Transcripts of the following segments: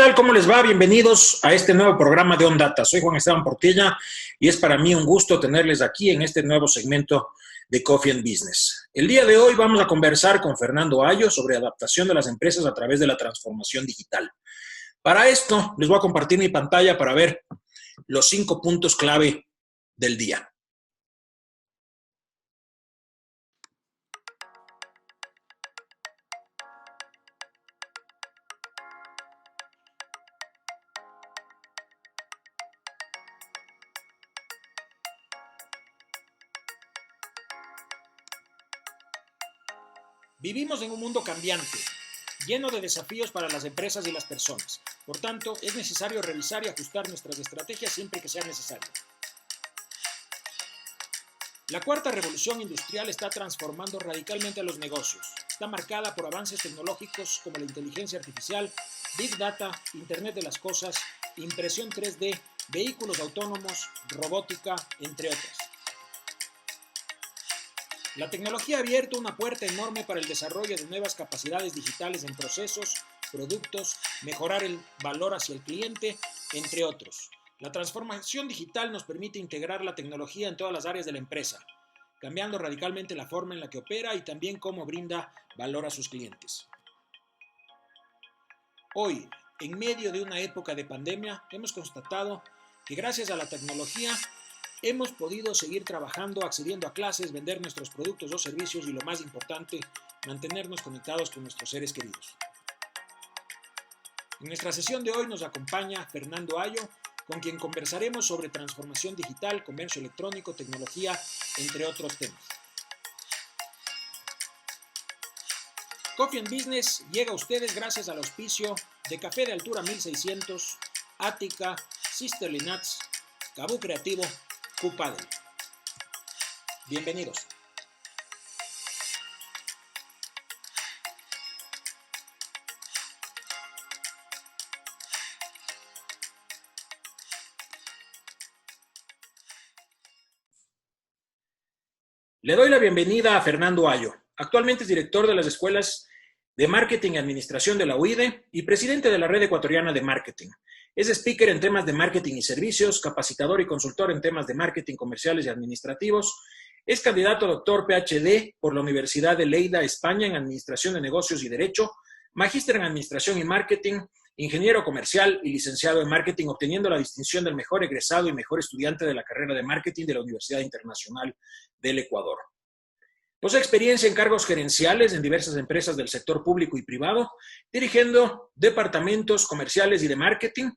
tal? ¿Cómo les va? Bienvenidos a este nuevo programa de OnData. Soy Juan Esteban Portilla y es para mí un gusto tenerles aquí en este nuevo segmento de Coffee and Business. El día de hoy vamos a conversar con Fernando Ayo sobre adaptación de las empresas a través de la transformación digital. Para esto, les voy a compartir mi pantalla para ver los 5 puntos clave del día. Vivimos en un mundo cambiante, lleno de desafíos para las empresas y las personas. Por tanto, es necesario revisar y ajustar nuestras estrategias siempre que sea necesario. La cuarta revolución industrial está transformando radicalmente a los negocios. Está marcada por avances tecnológicos como la inteligencia artificial, Big Data, Internet de las Cosas, impresión 3D, vehículos autónomos, robótica, entre otras. La tecnología ha abierto una puerta enorme para el desarrollo de nuevas capacidades digitales en procesos, productos, mejorar el valor hacia el cliente, entre otros. La transformación digital nos permite integrar la tecnología en todas las áreas de la empresa, cambiando radicalmente la forma en la que opera y también cómo brinda valor a sus clientes. Hoy, en medio de una época de pandemia, hemos constatado que gracias a la tecnología hemos podido seguir trabajando, accediendo a clases, vender nuestros productos o servicios y, lo más importante, mantenernos conectados con nuestros seres queridos. En nuestra sesión de hoy nos acompaña Fernando Ayo, con quien conversaremos sobre transformación digital, comercio electrónico, tecnología, entre otros temas. Coffee and Business llega a ustedes gracias al auspicio de Café de Altura 1600, Ática, Sisterly Nuts, Cabú Creativo, Cupadel. Bienvenidos. Le doy la bienvenida a Fernando Ayo. Actualmente es director de las escuelas de Marketing y Administración de la UIDE y presidente de la Red Ecuatoriana de Marketing. Es speaker en temas de marketing y servicios, capacitador y consultor en temas de marketing comerciales y administrativos. Es candidato a doctor PhD por la Universidad de Lleida, España, en Administración de Negocios y Derecho, magíster en Administración y Marketing, ingeniero comercial y licenciado en Marketing, obteniendo la distinción del mejor egresado y mejor estudiante de la carrera de Marketing de la Universidad Internacional del Ecuador. Posee experiencia en cargos gerenciales en diversas empresas del sector público y privado, dirigiendo departamentos comerciales y de marketing,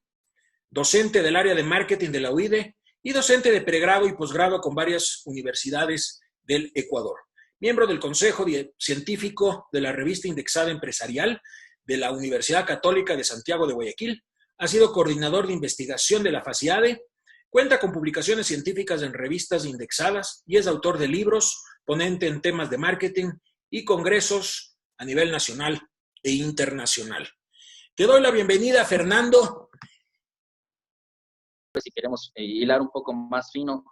docente del área de marketing de la UIDE y docente de pregrado y posgrado con varias universidades del Ecuador. Miembro del Consejo Científico de la Revista Indexada Empresarial de la Universidad Católica de Santiago de Guayaquil. Ha sido coordinador de investigación de la FACIADE, cuenta con publicaciones científicas en revistas indexadas y es autor de libros, ponente en temas de marketing y congresos a nivel nacional e internacional. Te doy la bienvenida, Fernando. Si queremos hilar un poco más fino,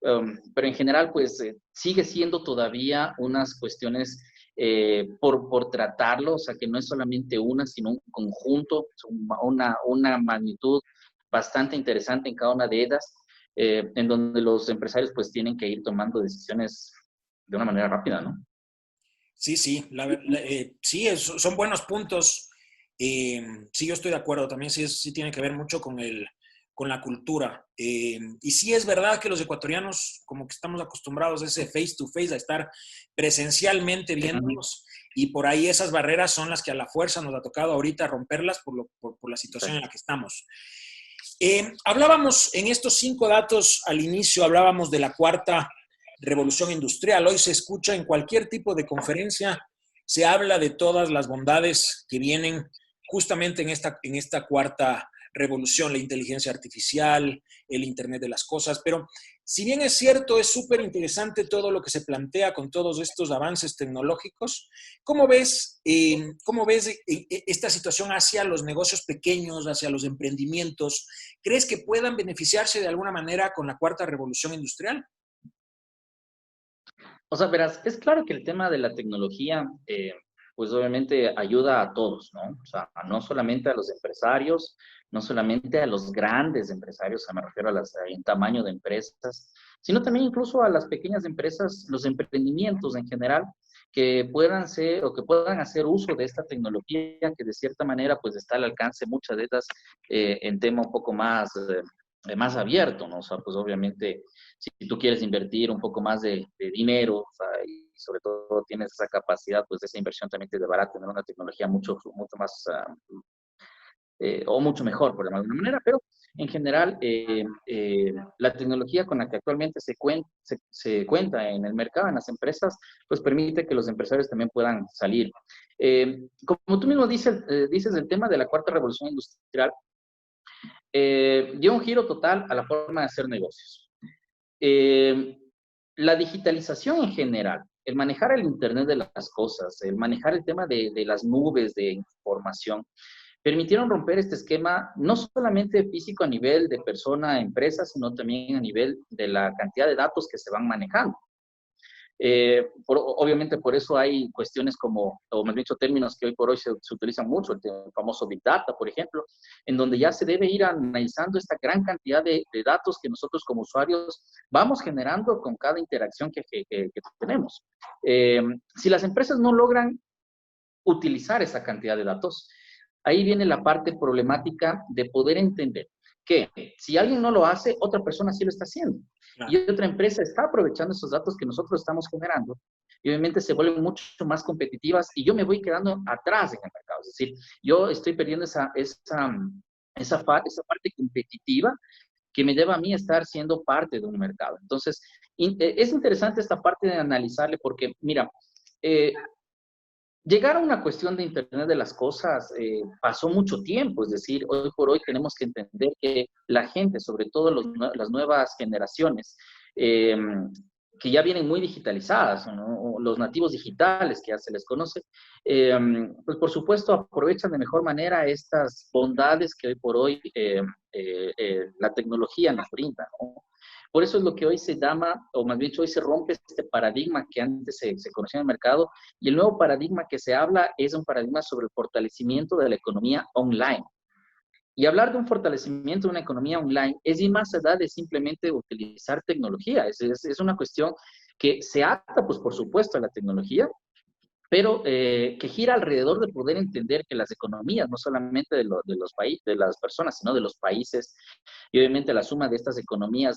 pero en general pues sigue siendo todavía unas cuestiones por tratarlo, o sea que no es solamente una, sino un conjunto, una magnitud bastante interesante en cada una de ellas, en donde los empresarios pues tienen que ir tomando decisiones de una manera rápida, ¿no? Sí, sí, son buenos puntos. Sí, yo estoy de acuerdo. También sí tiene que ver mucho con la cultura. Y sí es verdad que los ecuatorianos como que estamos acostumbrados a ese face to face, a estar presencialmente viéndonos, y por ahí esas barreras son las que a la fuerza nos ha tocado ahorita romperlas por la situación en la que estamos. Hablábamos en estos 5 datos al inicio, hablábamos de la cuarta revolución industrial. Hoy se escucha en cualquier tipo de conferencia, se habla de todas las bondades que vienen justamente en esta cuarta revolución, la inteligencia artificial, el Internet de las Cosas, pero si bien es cierto, es súper interesante todo lo que se plantea con todos estos avances tecnológicos. ¿Cómo ves esta situación hacia los negocios pequeños, hacia los emprendimientos? ¿Crees que puedan beneficiarse de alguna manera con la cuarta revolución industrial? O sea, verás, es claro que el tema de la tecnología pues obviamente ayuda a todos, ¿no? O sea, no solamente a los empresarios, no solamente a los grandes empresarios, o sea, me refiero a las en tamaño de empresas, sino también incluso a las pequeñas empresas, los emprendimientos en general, que puedan ser o que puedan hacer uso de esta tecnología que de cierta manera pues está al alcance muchas de estas en tema un poco más abierto, ¿no? O sea, pues obviamente si tú quieres invertir un poco más de dinero, o sea, y sobre todo tienes esa capacidad, pues esa inversión también te deberá tener una tecnología mucho más o mucho mejor, por llamarlo de alguna manera, pero en general la tecnología con la que actualmente se cuenta en el mercado, en las empresas, pues permite que los empresarios también puedan salir. Como tú mismo dices el tema de la cuarta revolución industrial, dio un giro total a la forma de hacer negocios. La digitalización en general, el manejar el Internet de las cosas, el manejar el tema de las nubes de información, permitieron romper este esquema no solamente físico a nivel de persona a empresa, sino también a nivel de la cantidad de datos que se van manejando. Obviamente por eso hay cuestiones como, o más dicho, términos que hoy por hoy se utilizan mucho, el famoso Big Data, por ejemplo, en donde ya se debe ir analizando esta gran cantidad de datos que nosotros como usuarios vamos generando con cada interacción que tenemos. Si las empresas no logran utilizar esa cantidad de datos, ahí viene la parte problemática de poder entender que si alguien no lo hace, otra persona sí lo está haciendo. Claro. Y otra empresa está aprovechando esos datos que nosotros estamos generando y obviamente se vuelven mucho más competitivas y yo me voy quedando atrás en el mercado. Es decir, yo estoy perdiendo esa parte competitiva que me lleva a mí estar siendo parte de un mercado. Entonces, es interesante esta parte de analizarle porque, mira, llegar a una cuestión de Internet de las cosas pasó mucho tiempo, es decir, hoy por hoy tenemos que entender que la gente, sobre todo las nuevas generaciones, que ya vienen muy digitalizadas, ¿no? Los nativos digitales que ya se les conoce, pues por supuesto aprovechan de mejor manera estas bondades que hoy por hoy la tecnología nos brinda, ¿no? Por eso es lo que hoy se llama, o más bien hoy se rompe este paradigma que antes se conocía en el mercado, y el nuevo paradigma que se habla es un paradigma sobre el fortalecimiento de la economía online. Y hablar de un fortalecimiento de una economía online es ir más allá de simplemente utilizar tecnología. Es una cuestión que se ata, pues por supuesto, a la tecnología, pero que gira alrededor de poder entender que las economías, no solamente de los países, de las personas, sino de los países, y obviamente la suma de estas economías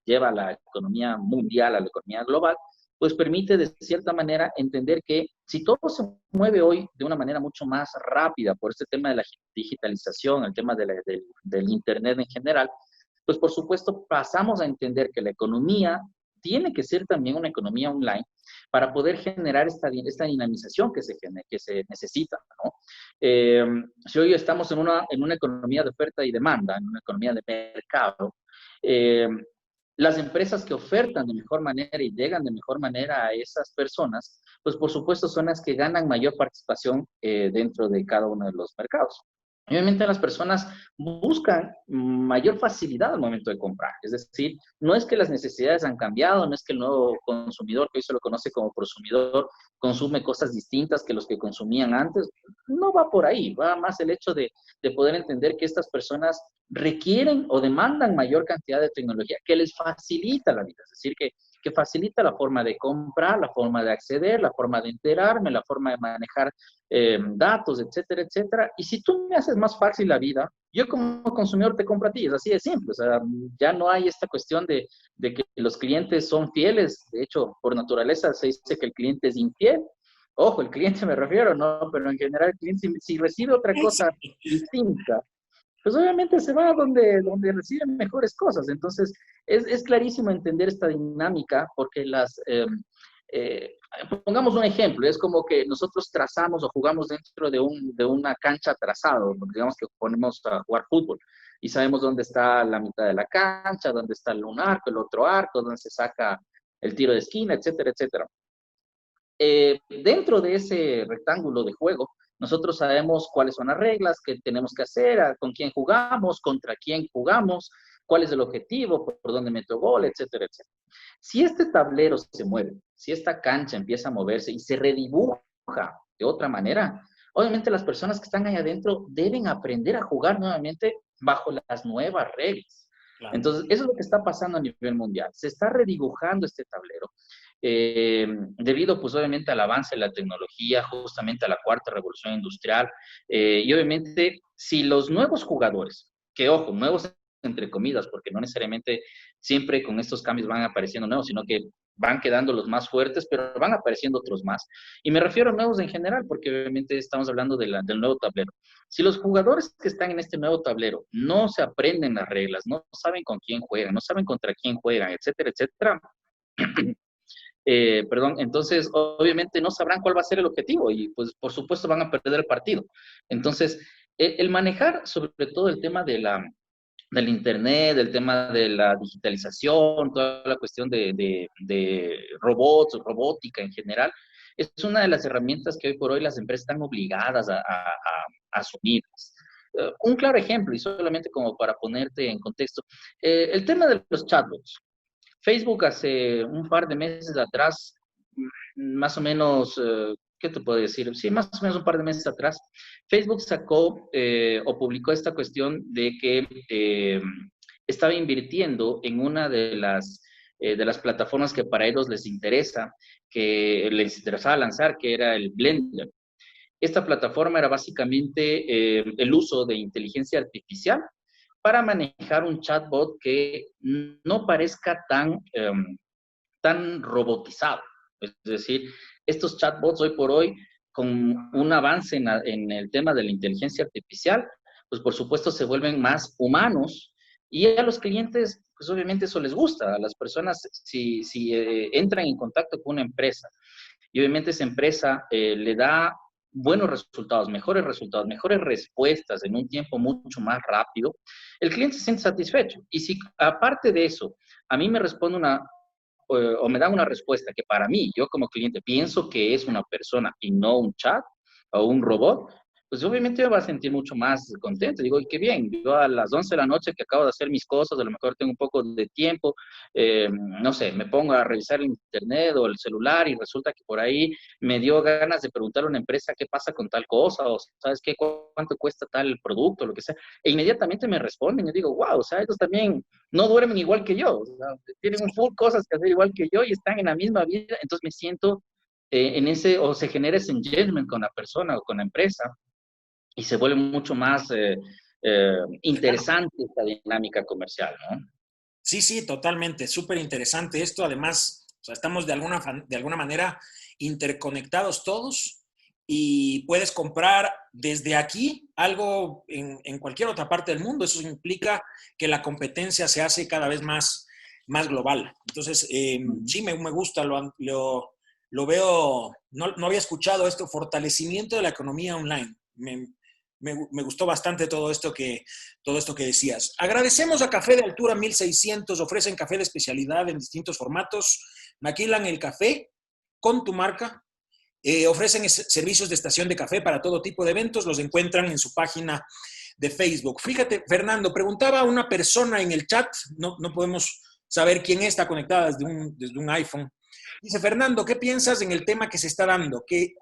lleva a la economía mundial, a la economía global, pues permite de cierta manera entender que si todo se mueve hoy de una manera mucho más rápida por este tema de la digitalización, el tema del Internet en general, pues por supuesto pasamos a entender que la economía tiene que ser también una economía online para poder generar esta dinamización que se necesita, ¿no? Si hoy estamos en una economía de oferta y demanda, en una economía de mercado, las empresas que ofertan de mejor manera y llegan de mejor manera a esas personas, pues por supuesto son las que ganan mayor participación dentro de cada uno de los mercados. Obviamente las personas buscan mayor facilidad al momento de comprar. Es decir, no es que las necesidades han cambiado, no es que el nuevo consumidor, que hoy se lo conoce como prosumidor, consume cosas distintas que los que consumían antes. No va por ahí, va más el hecho de poder entender que estas personas requieren o demandan mayor cantidad de tecnología que les facilita la vida. Es decir, que facilita la forma de comprar, la forma de acceder, la forma de enterarme, la forma de manejar datos, etcétera, etcétera. Y si tú me haces más fácil la vida, yo como consumidor te compro a ti, es así de simple. O sea, ya no hay esta cuestión de que los clientes son fieles. De hecho, por naturaleza se dice que el cliente es infiel. Ojo, el cliente me refiero, ¿no? Pero en general el cliente, si recibe otra cosa distinta, pues obviamente se va a donde reciben mejores cosas. Entonces, es clarísimo entender esta dinámica porque pongamos un ejemplo, es como que nosotros trazamos o jugamos dentro de una cancha trazado, digamos que ponemos a jugar fútbol y sabemos dónde está la mitad de la cancha, dónde está un arco, el otro arco, dónde se saca el tiro de esquina, etcétera, etcétera. Dentro de ese rectángulo de juego, nosotros sabemos cuáles son las reglas que tenemos que hacer, con quién jugamos, contra quién jugamos, cuál es el objetivo, por dónde meto gol, etcétera, etcétera. Si este tablero se mueve, si esta cancha empieza a moverse y se redibuja de otra manera. Obviamente las personas que están ahí adentro deben aprender a jugar nuevamente bajo las nuevas reglas. Claro. Entonces, eso es lo que está pasando a nivel mundial. Se está redibujando este tablero debido, pues, obviamente al avance de la tecnología, justamente a la cuarta revolución industrial. Y obviamente, si los nuevos jugadores, que ojo, nuevos entre comillas, porque no necesariamente siempre con estos cambios van apareciendo nuevos, sino que van quedando los más fuertes, pero van apareciendo otros más. Y me refiero a nuevos en general, porque obviamente estamos hablando de del nuevo tablero. Si los jugadores que están en este nuevo tablero no se aprenden las reglas, no saben con quién juegan, no saben contra quién juegan, etcétera, etcétera, perdón, entonces obviamente no sabrán cuál va a ser el objetivo y pues por supuesto van a perder el partido. Entonces, el manejar sobre todo el tema de del Internet, del tema de la digitalización, toda la cuestión de robots, robótica en general, es una de las herramientas que hoy por hoy las empresas están obligadas a asumirlas. Un claro ejemplo, y solamente como para ponerte en contexto, el tema de los chatbots. Facebook hace un par de meses atrás, más o menos, ¿qué te puedo decir? Sí, más o menos un par de meses atrás, Facebook sacó o publicó esta cuestión de que estaba invirtiendo en una de las plataformas que para ellos les interesa, que les interesaba lanzar, que era el Blender. Esta plataforma era básicamente el uso de inteligencia artificial para manejar un chatbot que no parezca tan robotizado. Es decir, estos chatbots hoy por hoy, con un avance en el tema de la inteligencia artificial, pues por supuesto se vuelven más humanos y a los clientes, pues obviamente eso les gusta. A las personas, si entran en contacto con una empresa y obviamente esa empresa le da buenos resultados, mejores respuestas en un tiempo mucho más rápido, el cliente se siente satisfecho. Y si aparte de eso, a mí me responde o me dan una respuesta que para mí, yo como cliente, pienso que es una persona y no un chat o un robot, pues obviamente me va a sentir mucho más contento. Digo, y qué bien, yo a las 11 de la noche que acabo de hacer mis cosas, a lo mejor tengo un poco de tiempo, no sé, me pongo a revisar el internet o el celular y resulta que por ahí me dio ganas de preguntar a una empresa qué pasa con tal cosa o sabes qué, cuánto cuesta tal producto, lo que sea. E inmediatamente me responden y digo, wow, o sea, ellos también no duermen igual que yo, o sea, tienen un full cosas que hacer igual que yo y están en la misma vida, entonces me siento en ese, o se genera ese engagement con la persona o con la empresa y se vuelve mucho más interesante esta dinámica comercial, ¿no? Sí, sí, totalmente, súper interesante esto. Además, o sea, estamos de alguna manera interconectados todos y puedes comprar desde aquí algo en cualquier otra parte del mundo. Eso implica que la competencia se hace cada vez más global. Entonces, sí, me gusta, lo veo, no había escuchado esto, fortalecimiento de la economía online. Me gustó bastante todo esto que decías. Agradecemos a Café de Altura 1600, ofrecen café de especialidad en distintos formatos, maquilan el café con tu marca, ofrecen servicios de estación de café para todo tipo de eventos, los encuentran en su página de Facebook. Fíjate, Fernando, preguntaba a una persona en el chat, no podemos saber quién está conectada desde un iPhone. Dice, Fernando, ¿qué piensas en el tema que se está dando? Que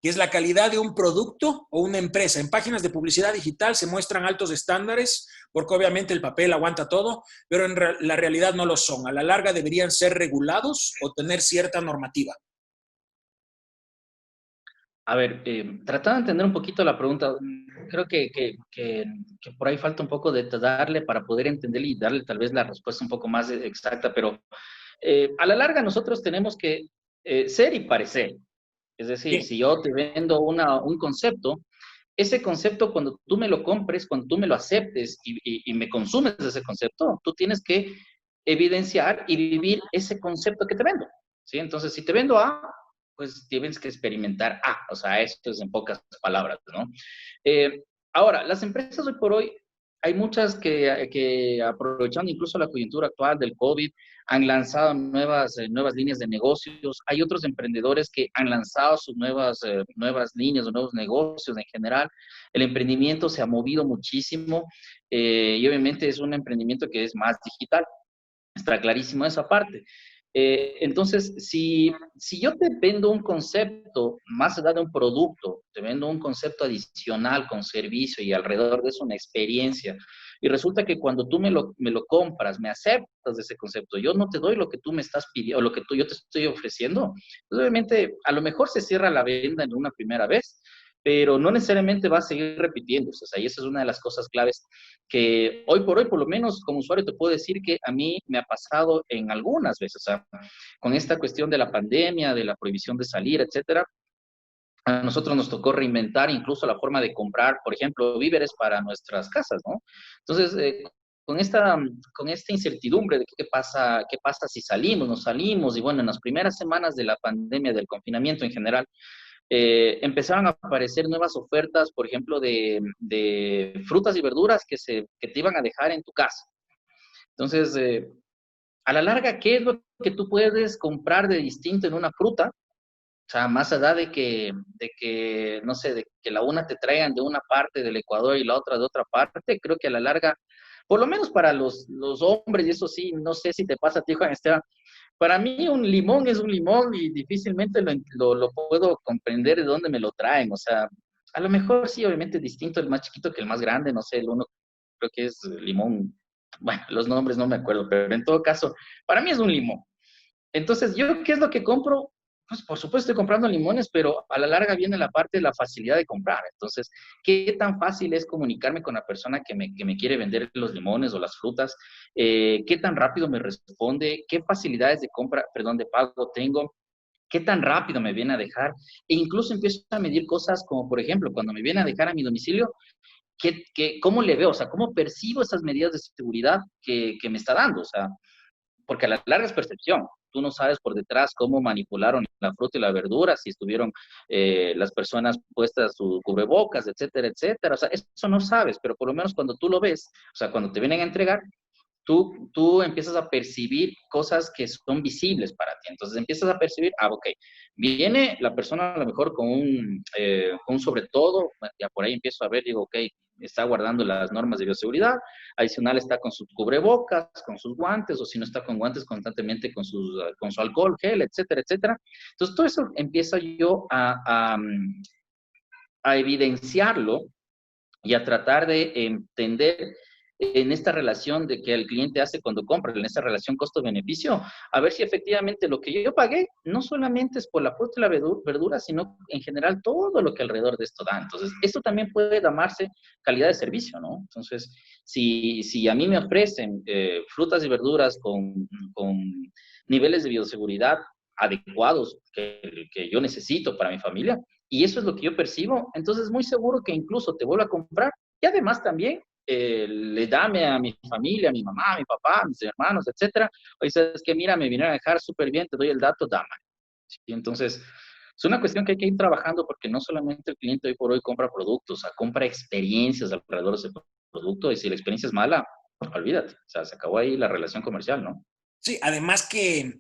es la calidad de un producto o una empresa. En páginas de publicidad digital se muestran altos estándares, porque obviamente el papel aguanta todo, pero en la realidad no lo son. A la larga deberían ser regulados o tener cierta normativa. A ver, tratando de entender un poquito la pregunta, creo que por ahí falta un poco de darle para poder entenderle y darle tal vez la respuesta un poco más exacta, pero a la larga nosotros tenemos que ser y parecer. Es decir, Sí. si yo te vendo un concepto, ese concepto cuando tú me lo compres, cuando tú me lo aceptes y me consumes ese concepto, tú tienes que evidenciar y vivir ese concepto que te vendo. ¿Sí? Entonces, si te vendo A, pues tienes que experimentar A. O sea, esto es en pocas palabras, ¿no? Eh, Ahora, las empresas hoy por hoy, hay muchas que aprovechando incluso la coyuntura actual del COVID, han lanzado nuevas líneas de negocios. Hay otros emprendedores que han lanzado sus nuevas líneas o nuevos negocios en general. El emprendimiento se ha movido muchísimo y obviamente es un emprendimiento que es más digital. Está clarísimo esa parte. Entonces, si yo te vendo un concepto, más allá de un producto, te vendo un concepto adicional con servicio y alrededor de eso una experiencia, y resulta que cuando tú me lo compras, me aceptas de ese concepto, yo no te doy lo que tú me estás pidiendo, o lo que yo te estoy ofreciendo, pues obviamente a lo mejor se cierra la venta en una primera vez, pero no necesariamente va a seguir repitiéndose. O sea, y esa es una de las cosas claves que hoy por hoy, por lo menos como usuario, te puedo decir que a mí me ha pasado en algunas veces. O sea, con esta cuestión de la pandemia, de la prohibición de salir, etcétera, a nosotros nos tocó reinventar incluso la forma de comprar, por ejemplo, víveres para nuestras casas, ¿no? Entonces, con esta incertidumbre de qué pasa si salimos, no salimos, y bueno, en las primeras semanas de la pandemia, del confinamiento en general, empezaron a aparecer nuevas ofertas, por ejemplo, de frutas y verduras que te iban a dejar en tu casa. Entonces, a la larga, ¿qué es lo que tú puedes comprar de distinto en una fruta? O sea, más allá de que, no sé, de que la una te traigan de una parte del Ecuador y la otra de otra parte, creo que a la larga, por lo menos para los hombres, y eso sí, no sé si te pasa a ti, Juan Esteban, para mí un limón es un limón y difícilmente lo puedo comprender de dónde me lo traen. O sea, a lo mejor sí, obviamente es distinto el más chiquito que el más grande, no sé, el uno creo que es limón, bueno, los nombres no me acuerdo, pero en todo caso, para mí es un limón. Entonces, ¿yo qué es lo que compro? Pues por supuesto estoy comprando limones, pero a la larga viene la parte de la facilidad de comprar. Entonces, ¿qué tan fácil es comunicarme con la persona que me quiere vender los limones o las frutas? ¿Qué tan rápido me responde? ¿Qué facilidades de compra, perdón, de pago tengo? ¿Qué tan rápido me viene a dejar? E incluso empiezo a medir cosas como, por ejemplo, cuando me viene a dejar a mi domicilio, ¿cómo le veo? O sea, ¿cómo percibo esas medidas de seguridad que me está dando? O sea, porque a la larga es percepción. Tú no sabes por detrás cómo manipularon la fruta y la verdura, si estuvieron las personas puestas sus cubrebocas, etcétera, etcétera. O sea, eso no sabes, pero por lo menos cuando tú lo ves, o sea, cuando te vienen a entregar, tú empiezas a percibir cosas que son visibles para ti. Entonces empiezas a percibir, ok, viene la persona a lo mejor con un sobre todo, ya por ahí empiezo a ver, digo, ok, está guardando las normas de bioseguridad, adicional está con sus cubrebocas, con sus guantes, o si no está con guantes constantemente con su alcohol, gel, etcétera, etcétera. Entonces todo eso empieza yo a evidenciarlo y a tratar de entender en esta relación de que el cliente hace cuando compra, en esta relación costo-beneficio, a ver si efectivamente lo que yo pagué no solamente es por la fruta y la verdura, sino en general todo lo que alrededor de esto da. Entonces, esto también puede llamarse calidad de servicio, ¿no? Entonces, si a mí me ofrecen frutas y verduras con niveles de bioseguridad adecuados que yo necesito para mi familia, y eso es lo que yo percibo, entonces muy seguro que incluso te vuelvo a comprar y además también le dame a mi familia, a mi mamá, a mi papá, a mis hermanos, etcétera. Oye, sabes que mira, me vinieron a dejar súper bien, te doy el dato, dame. ¿Sí? Entonces, es una cuestión que hay que ir trabajando porque no solamente el cliente hoy por hoy compra productos, o sea, compra experiencias alrededor de ese producto y si la experiencia es mala, olvídate, o sea, se acabó ahí la relación comercial, ¿no? Sí, además que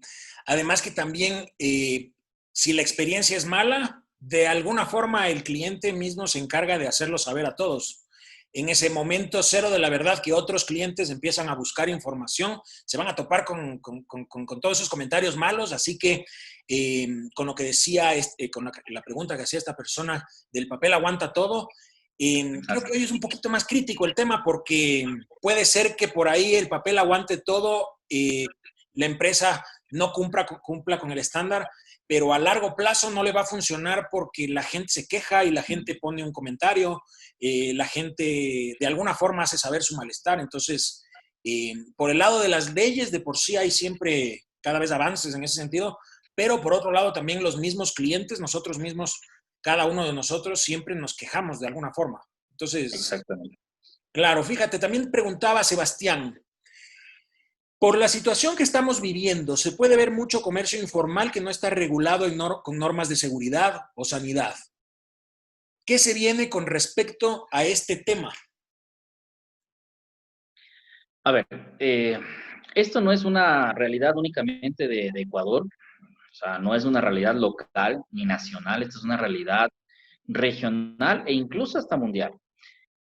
también, si la experiencia es mala, de alguna forma el cliente mismo se encarga de hacerlo saber a todos. En ese momento cero de la verdad que otros clientes empiezan a buscar información, se van a topar con todos esos comentarios malos, así que con lo que decía, con la pregunta que hacía esta persona del papel aguanta todo, creo que hoy es un poquito más crítico el tema porque puede ser que por ahí el papel aguante todo, la empresa no cumpla con el estándar, pero a largo plazo no le va a funcionar porque la gente se queja y la gente pone un comentario, la gente de alguna forma hace saber su malestar. Entonces, por el lado de las leyes, de por sí hay siempre cada vez avances en ese sentido, pero por otro lado también los mismos clientes, nosotros mismos, cada uno de nosotros siempre nos quejamos de alguna forma. Entonces, Exactamente. claro, fíjate, también preguntaba Sebastián, por la situación que estamos viviendo, se puede ver mucho comercio informal que no está regulado con normas de seguridad o sanidad. ¿Qué se viene con respecto a este tema? A ver, esto no es una realidad únicamente de Ecuador, o sea, no es una realidad local ni nacional, esto es una realidad regional e incluso hasta mundial.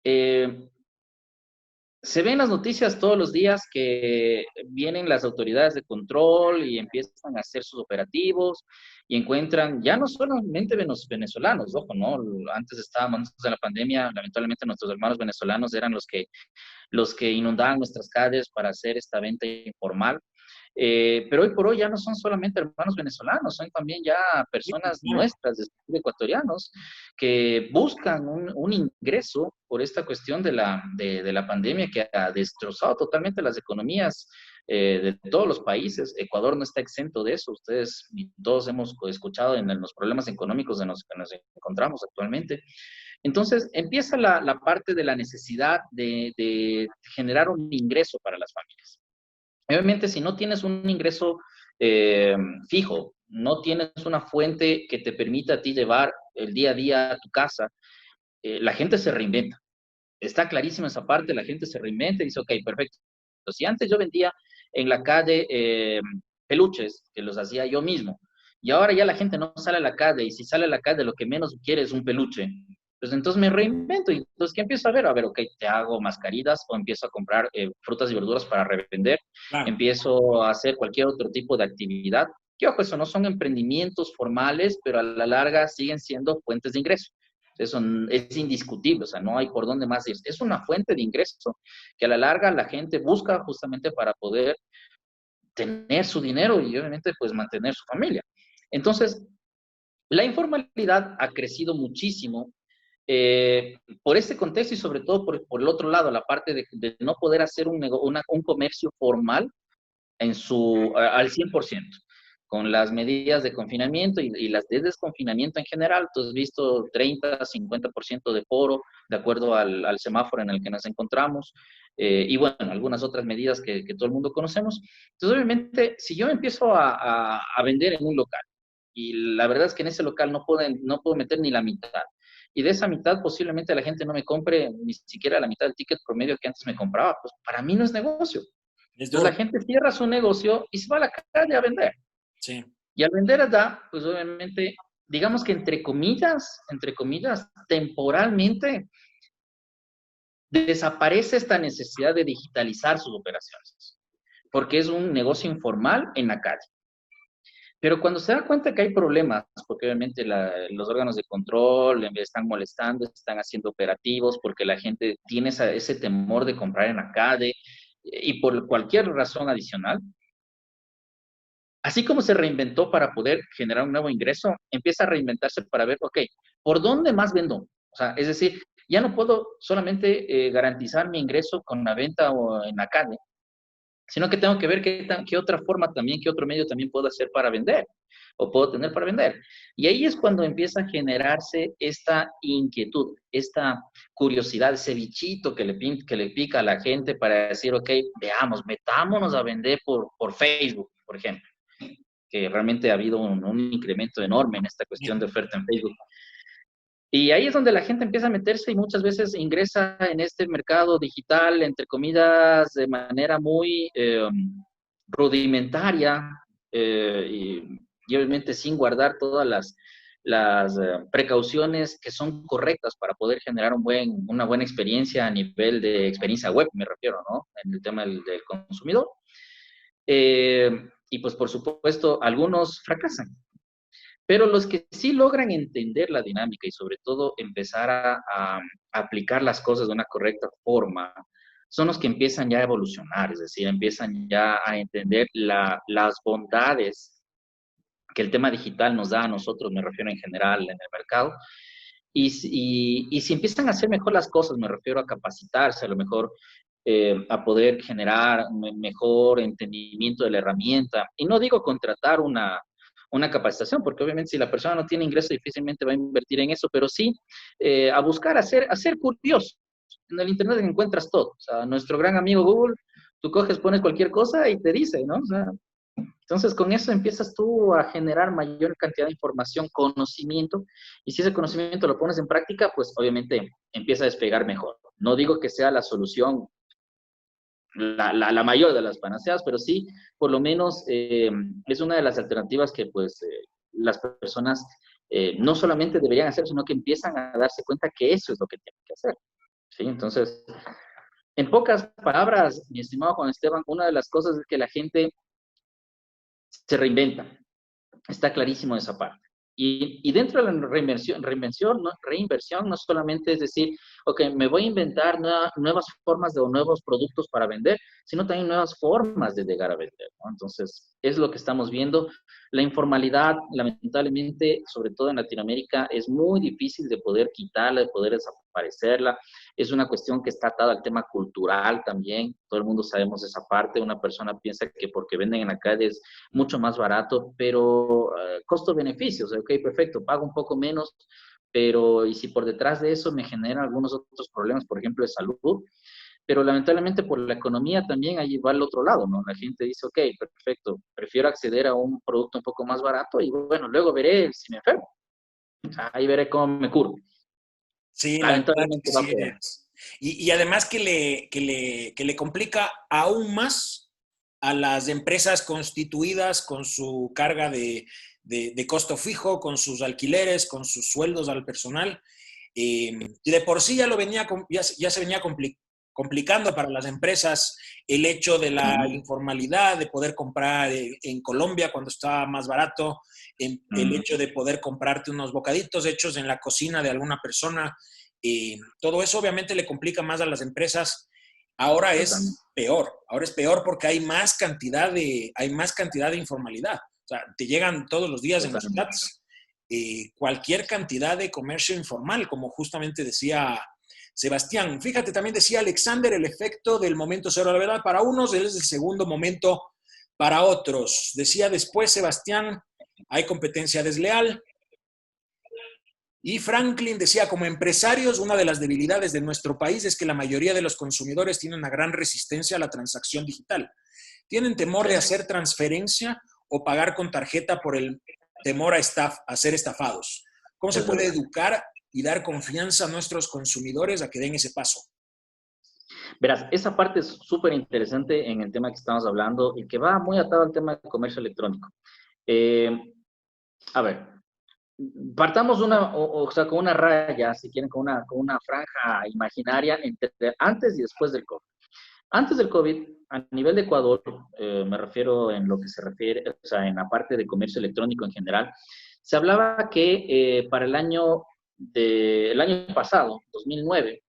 Eh, Se ven las noticias todos los días que vienen las autoridades de control y empiezan a hacer sus operativos y encuentran ya no solamente venezolanos, ojo, ¿no? Antes de la pandemia, lamentablemente nuestros hermanos venezolanos eran los que inundaban nuestras calles para hacer esta venta informal. Pero hoy por hoy ya no son solamente hermanos venezolanos, son también ya Sí, personas claro. nuestras, de ecuatorianos, que buscan un ingreso por esta cuestión de la pandemia que ha destrozado totalmente las economías de todos los países. Ecuador no está exento de eso. Ustedes y todos hemos escuchado en los problemas económicos en los que nos encontramos actualmente. Entonces, empieza la parte de la necesidad de generar un ingreso para las familias. Obviamente, si no tienes un ingreso eh, fijo, no tienes una fuente que te permita a ti llevar el día a día a tu casa, la gente se reinventa. Está clarísima esa parte, la gente se reinventa y dice, ok, perfecto. Si antes yo vendía en la calle peluches, que los hacía yo mismo, y ahora ya la gente no sale a la calle, y si sale a la calle lo que menos quiere es un peluche, pues entonces me reinvento. Y entonces, ¿qué empiezo a ver? A ver, ok, te hago mascarillas o empiezo a comprar frutas y verduras para revender, Claro. empiezo a hacer cualquier otro tipo de actividad. Que ojo, eso no son emprendimientos formales, pero a la larga siguen siendo fuentes de ingreso. Eso es indiscutible, o sea, no hay por dónde más ir. Es una fuente de ingreso que a la larga la gente busca justamente para poder tener su dinero y obviamente pues mantener su familia. Entonces, la informalidad ha crecido muchísimo por este contexto y sobre todo por el otro lado, la parte de no poder hacer un comercio formal al 100%, con las medidas de confinamiento y las de desconfinamiento en general. Tú has visto 30-50% de foro, de acuerdo al semáforo en el que nos encontramos, y bueno, algunas otras medidas que todo el mundo conocemos. Entonces, obviamente, si yo empiezo a vender en un local, y la verdad es que en ese local no puedo meter ni la mitad, y de esa mitad posiblemente la gente no me compre ni siquiera la mitad del ticket promedio que antes me compraba, pues para mí no es negocio. Es Entonces la duro. gente cierra su negocio y se va a la calle a vender. Sí. Y al vender allá, pues obviamente, digamos que entre comillas, temporalmente desaparece esta necesidad de digitalizar sus operaciones, porque es un negocio informal en la calle. Pero cuando se da cuenta que hay problemas, porque obviamente los órganos de control están molestando, están haciendo operativos, porque la gente tiene ese temor de comprar en la calle y por cualquier razón adicional, así como se reinventó para poder generar un nuevo ingreso, empieza a reinventarse para ver, ok, ¿por dónde más vendo? O sea, es decir, ya no puedo solamente garantizar mi ingreso con la venta o en la calle, sino que tengo que ver qué otra forma también, qué otro medio también puedo hacer para vender o puedo tener para vender. Y ahí es cuando empieza a generarse esta inquietud, esta curiosidad, ese bichito que le pica a la gente para decir, ok, veamos, metámonos a vender por Facebook, por ejemplo, que realmente ha habido un incremento enorme en esta cuestión de oferta en Facebook. Y ahí es donde la gente empieza a meterse y muchas veces ingresa en este mercado digital, entre comillas, de manera muy rudimentaria y obviamente sin guardar todas las precauciones que son correctas para poder generar una buena experiencia a nivel de experiencia web, me refiero, ¿no? En el tema del consumidor. Y pues por supuesto, algunos fracasan. Pero los que sí logran entender la dinámica y sobre todo empezar a aplicar las cosas de una correcta forma, son los que empiezan ya a evolucionar, es decir, empiezan ya a entender las bondades que el tema digital nos da a nosotros, me refiero en general en el mercado, y si empiezan a hacer mejor las cosas, me refiero a capacitarse, a lo mejor a poder generar mejor entendimiento de la herramienta. Y no digo contratar una capacitación, porque obviamente si la persona no tiene ingreso difícilmente va a invertir en eso, pero sí a buscar, a ser curioso. En el Internet encuentras todo. O sea, nuestro gran amigo Google, tú coges, pones cualquier cosa y te dice, ¿no? O sea, entonces, con eso empiezas tú a generar mayor cantidad de información, conocimiento, y si ese conocimiento lo pones en práctica, pues obviamente empieza a despegar mejor. No digo que sea la solución, la mayor de las panaceas, pero sí, por lo menos es una de las alternativas que pues las personas no solamente deberían hacer, sino que empiezan a darse cuenta que eso es lo que tienen que hacer. ¿Sí? Entonces, En pocas palabras, mi estimado Juan Esteban, una de las cosas es que la gente se reinventa. Está clarísimo esa parte. Y dentro de la reinversión no solamente es decir, ok, me voy a inventar nuevas formas o nuevos productos para vender, sino también nuevas formas de llegar a vender, ¿no? Entonces, es lo que estamos viendo. La informalidad, lamentablemente, sobre todo en Latinoamérica, es muy difícil de poder quitarla, de poder desaparecerla. Es una cuestión que está atada al tema cultural también. Todo el mundo sabemos esa parte. Una persona piensa que porque venden en la calle es mucho más barato, pero costo-beneficio, o sea, ok, perfecto, pago un poco menos, pero y si por detrás de eso me genera algunos otros problemas, por ejemplo, de salud, pero lamentablemente por la economía también ahí va al otro lado, ¿no? La gente dice, ok, perfecto, prefiero acceder a un producto un poco más barato y bueno, luego veré si me enfermo, ahí veré cómo me curo. Sí, la verdad que Lamentablemente va sí por ahí. es. Y además que le complica aún más a las empresas constituidas con su carga de costo fijo, con sus alquileres, con sus sueldos al personal. Y de por sí ya, ya se venía complicando para las empresas el hecho de la Ujú, informalidad, de poder comprar en Colombia cuando estaba más barato, el ujú, hecho de poder comprarte unos bocaditos hechos en la cocina de alguna persona. Todo eso obviamente le complica más a las empresas. totalmente. Ahora es peor porque hay más cantidad de informalidad. O sea, te llegan todos los días en los Totalmente. chats cualquier cantidad de comercio informal, como justamente decía Sebastián. Fíjate, también decía Alexander, el efecto del momento cero. La verdad, para unos es el segundo momento, para otros. Decía después Sebastián, hay competencia desleal. Y Franklin decía, como empresarios, una de las debilidades de nuestro país es que la mayoría de los consumidores tienen una gran resistencia a la transacción digital. Tienen temor Sí. de hacer transferencia o pagar con tarjeta por el temor a ser estafados. ¿Cómo se Es puede verdad. educar y dar confianza a nuestros consumidores a que den ese paso? Verás, esa parte es súper interesante en el tema que estamos hablando y que va muy atado al tema del comercio electrónico. Eh, a ver, partamos o sea, con una raya, si quieren, con una franja imaginaria entre antes y después del COVID. Antes del COVID, a nivel de Ecuador, me refiero en lo que se refiere, o sea, en la parte de comercio electrónico en general, se hablaba que para el año pasado, 2009,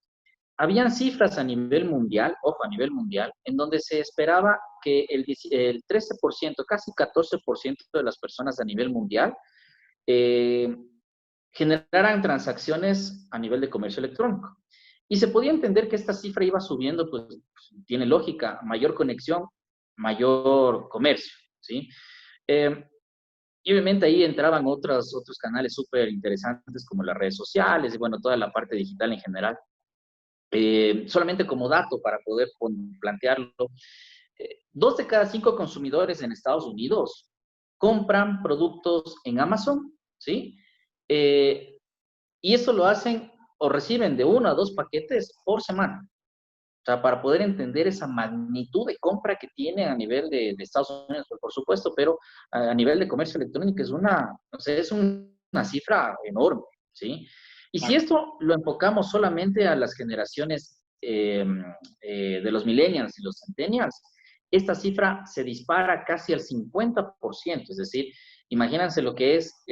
habían cifras a nivel mundial, ojo, a nivel mundial, en donde se esperaba que el 13%, casi 14% de las personas a nivel mundial eh, generaran transacciones a nivel de comercio electrónico. Y se podía entender que esta cifra iba subiendo, pues tiene lógica, mayor conexión, mayor comercio, ¿sí? Eh, y obviamente ahí entraban otros canales súper interesantes como las redes sociales y bueno, toda la parte digital en general. Solamente como dato para poder plantearlo, 2 de cada 5 consumidores en Estados Unidos compran productos en Amazon, ¿sí? Eh, y eso lo hacen o reciben de 1 a 2 paquetes por semana. O sea, para poder entender esa magnitud de compra que tiene a nivel de Estados Unidos, por supuesto, pero a nivel de comercio electrónico es o sea, es una cifra enorme, ¿sí? Y si Claro. esto lo enfocamos solamente a las generaciones de los millennials y los centennials, esta cifra se dispara casi al 50%, es decir, imagínense lo que es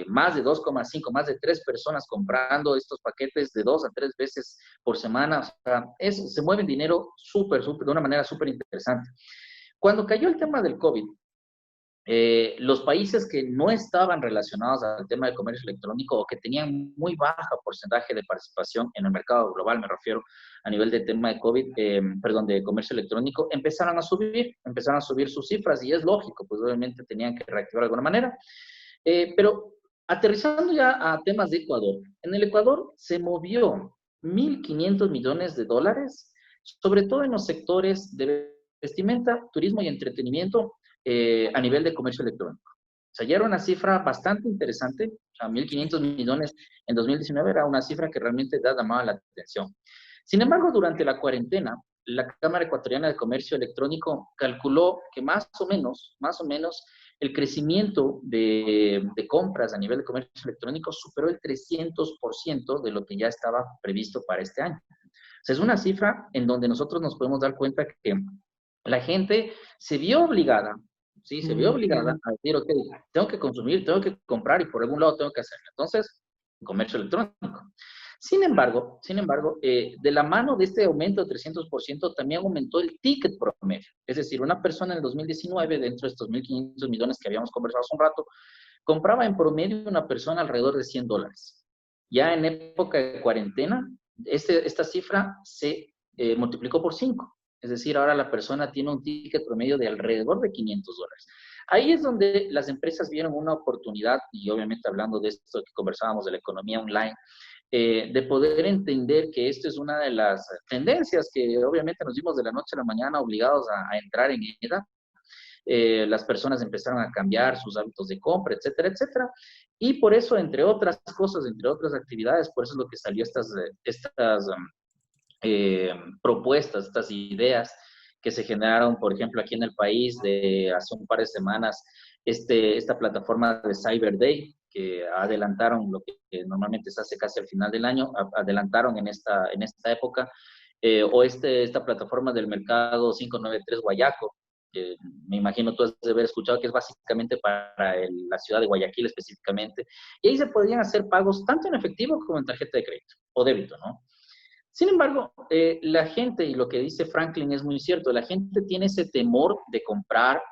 más de 2,5, más de 3 personas comprando estos paquetes de 2 a 3 veces por semana. O sea, se mueve el dinero de una manera súper interesante. Cuando cayó el tema del COVID, los países que no estaban relacionados al tema del comercio electrónico o que tenían muy bajo porcentaje de participación en el mercado global, me refiero a nivel de tema de COVID, perdón, de comercio electrónico, empezaron a subir sus cifras y es lógico, pues obviamente tenían que reactivar de alguna manera. Pero aterrizando ya a temas de Ecuador, en el Ecuador se movió 1.500 millones de dólares, sobre todo en los sectores de vestimenta, turismo y entretenimiento a nivel de comercio electrónico. O sea, ya era una cifra bastante interesante, o sea, 1.500 millones en 2019 era una cifra que realmente llamaba la atención. Sin embargo, durante la cuarentena, la Cámara Ecuatoriana de Comercio Electrónico calculó que más o menos, el crecimiento de compras a nivel de comercio electrónico superó el 300% de lo que ya estaba previsto para este año. sea, es una cifra en donde nosotros nos podemos dar cuenta que la gente se vio obligada, ¿sí? Se vio obligada a decir, ok, tengo que consumir, tengo que comprar y por algún lado tengo que hacerlo. Entonces, comercio electrónico. Sin embargo, de la mano de este aumento de 300%, también aumentó el ticket promedio. Es decir, una persona en el 2019, dentro de estos 1.500 millones que habíamos conversado hace un rato, compraba en promedio una persona alrededor de $100. Ya en época de cuarentena, esta cifra se multiplicó por 5. Es decir, ahora la persona tiene un ticket promedio de alrededor de $500. Ahí es donde las empresas vieron una oportunidad, y obviamente hablando de esto que conversábamos de la economía online, de poder entender que esto es una de las tendencias que obviamente nos dimos de la noche a la mañana obligados a entrar en ella. Las personas empezaron a cambiar sus hábitos de compra, etcétera, etcétera. Y por eso, entre otras cosas, entre otras actividades, por eso es lo que salió propuestas, estas ideas que se generaron, por ejemplo, aquí en el país de hace un par de semanas, esta plataforma de Cyber Day, que adelantaron lo que normalmente se hace casi al final del año, adelantaron en esta época, o esta plataforma del mercado 593 Guayaco, que me imagino tú has de haber escuchado, que es básicamente para la ciudad de Guayaquil específicamente, y ahí se podían hacer pagos tanto en efectivo como en tarjeta de crédito o débito, ¿no? Sin embargo, la gente, y lo que dice Franklin es muy cierto, la gente tiene ese temor de comprar